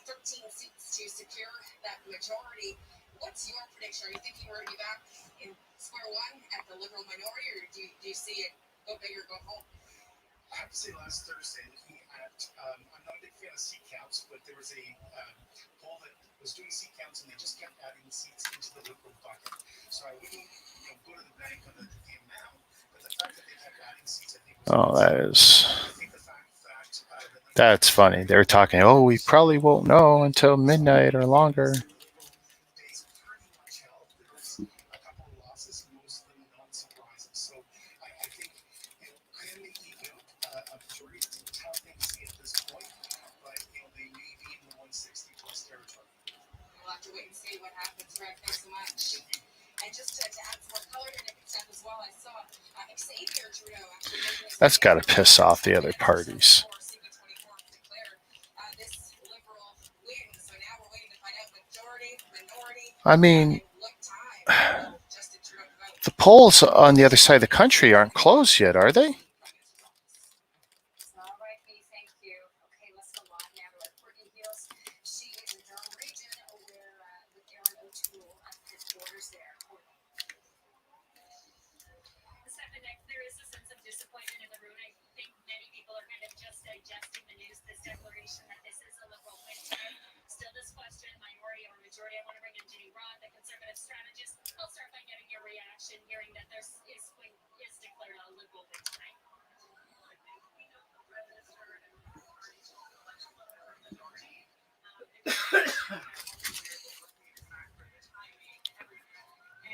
13 seats to secure that majority. What's your prediction? Are you thinking we're going to be back in square one at the Liberal minority, or do you see it go big or go home? I have to say last Thursday, looking at, I'm not a big fan of seat counts, but there was a poll that was doing seat counts and they just kept adding seats into the Liberal bucket. So I wouldn't go to the bank on the amount, but the fact that they kept adding seats, I think was I think the fact that that's funny. They're talking, oh, we probably won't know until midnight or longer. days pretty much held. There was a couple of losses, most of them not surprises. So I think can they eke out a majority? It's a tough thing to see at this point, but they may be in the 160 plus territory. We'll have to wait and see what happens. Greg, thanks so much. And just to add some more color to Nick's stuff as well, I saw Xavier Trudeau actually. That's got to piss off the other parties. I mean, the polls on the other side of the country aren't closed yet, are they? All right, Katie, thank you. Okay, let's go on now to Courtney Hills. She is in Durham region where with Aaron O'Toole at headquarters there. Stefanik, there is a sense of disappointment in the room. I think many people are kind of just digesting the news, this declaration that this is a Liberal win today. Still this question, minority or majority. I want to bring in Ginny Rod, the Conservative strategist. I'll start by getting your reaction, hearing that there is declared a Liberal win tonight.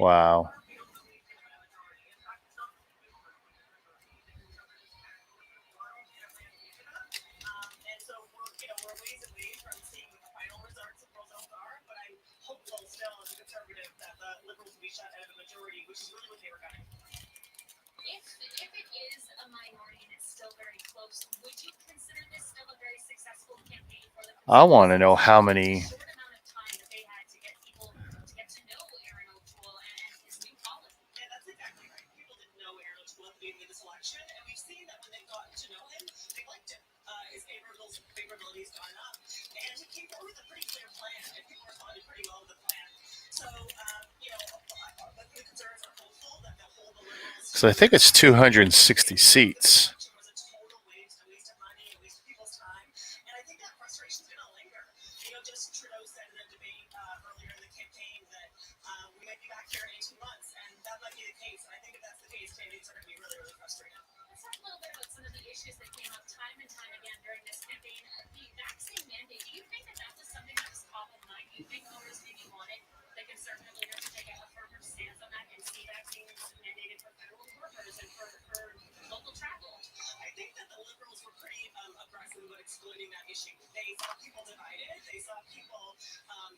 Wow. And so we're ways away from seeing what the final results are, but I'm hopeful still as a conservative that the Liberals will be shut out of a majority, which is really what they were gunning. If it is a minority and it's still very close, would you consider this still a very successful campaign for the I want to know how many. short amount of time that they had to get people to get to know Aaron O'Toole and his new policy? Yeah, that's exactly right. People didn't know Aaron O'Toole at the beginning of this election, and we've seen that when they've gotten to know him, they liked him. His favorability's gone up, and he came forward with a pretty clear plan, and people responded pretty well to the plan. So, the Conservatives are hopeful that they'll hold the Liberals. So I think it's 260 seats. It was a total waste of money, a waste of people's time, and I think that frustration's going to linger. Just Trudeau said in a debate earlier in the campaign that we might be back here in 18 months, and that might be the case. And I think if that's the case, candidates are going to be really, really frustrated. Let's talk a little bit about some of the issues that came up time and time again during this campaign. The vaccine mandate, do you think that was something that was top of mind? Do you think voters maybe wanted the Conservative leader to take a firmer stance on that and see vaccines mandated for federal workers and for local travel? I think that the Liberals were pretty aggressive about exploiting that issue. They saw people divided. They saw people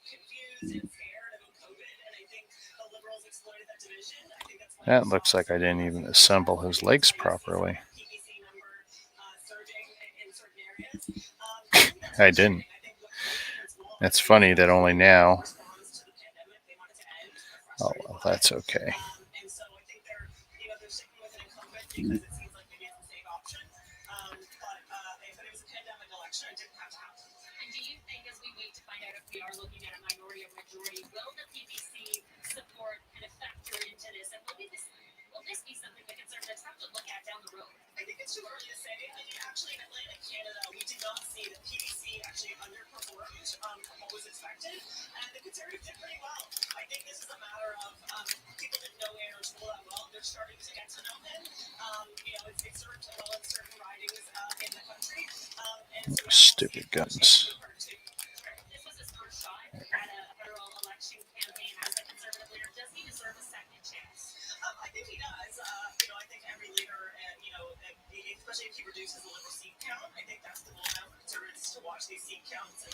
confused and scared about COVID, and I think the Liberals exploited that division. I think that's why That looks like I didn't even assemble his legs properly. PPC number surging in certain areas. I didn't. That's funny that only now. Oh, well, that's okay. And so I think they're sticking with an incumbent because it seems like maybe it's a safe option. But it was a pandemic election. It didn't have to happen. And do you think, as we wait to find out if we are looking at a minority or majority, will the PPC support kind of factor into this? And will this be something the Conservatives have to look at down the road? I think it's too early to say. I mean, actually, in Atlantic Canada, we did not see the PPC actually underperformed from what was expected, and the Conservatives did pretty well. I think this is a matter of people didn't know Aaron O'Toole that well. They're starting to get to know him. It's served well in certain ridings in the country. And so Stupid guns. This was his first shot at a federal election campaign as a Conservative leader. Does he deserve a second chance? I think he does. I think every leader, especially if he reduces the Liberal seat count, I think that's the goal now for Conservatives to watch these seat counts. And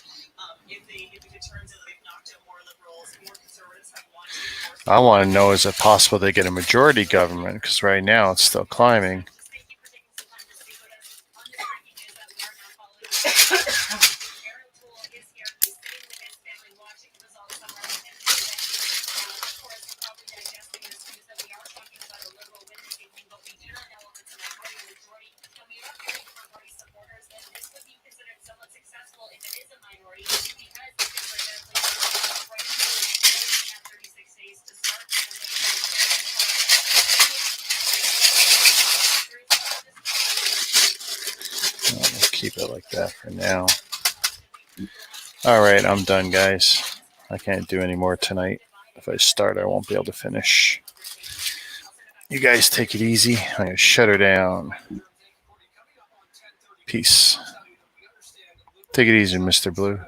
if it turns out that they've knocked out more Liberals, more Conservatives have wanted more I want to know, is it possible they get a majority government? Because right now it's still climbing. Thank you for taking some time to speak with us. On this breaking news that we are now following, Aaron Toole is here. He's sitting with his family watching the results come out and of course, probably digesting this news that we are talking about a liberal win this evening, but we do not know if it's a minority or majority. And we are hearing from party supporters that this would be considered somewhat successful if it is a minority, because the Conservative leader right now have 36 days to start We'll keep it like that for now. All right, I'm done, guys. I can't do any more tonight. If I start, I won't be able to finish. You guys take it easy. I'm going to shut her down. Peace. Take it easy, Mr. Blue.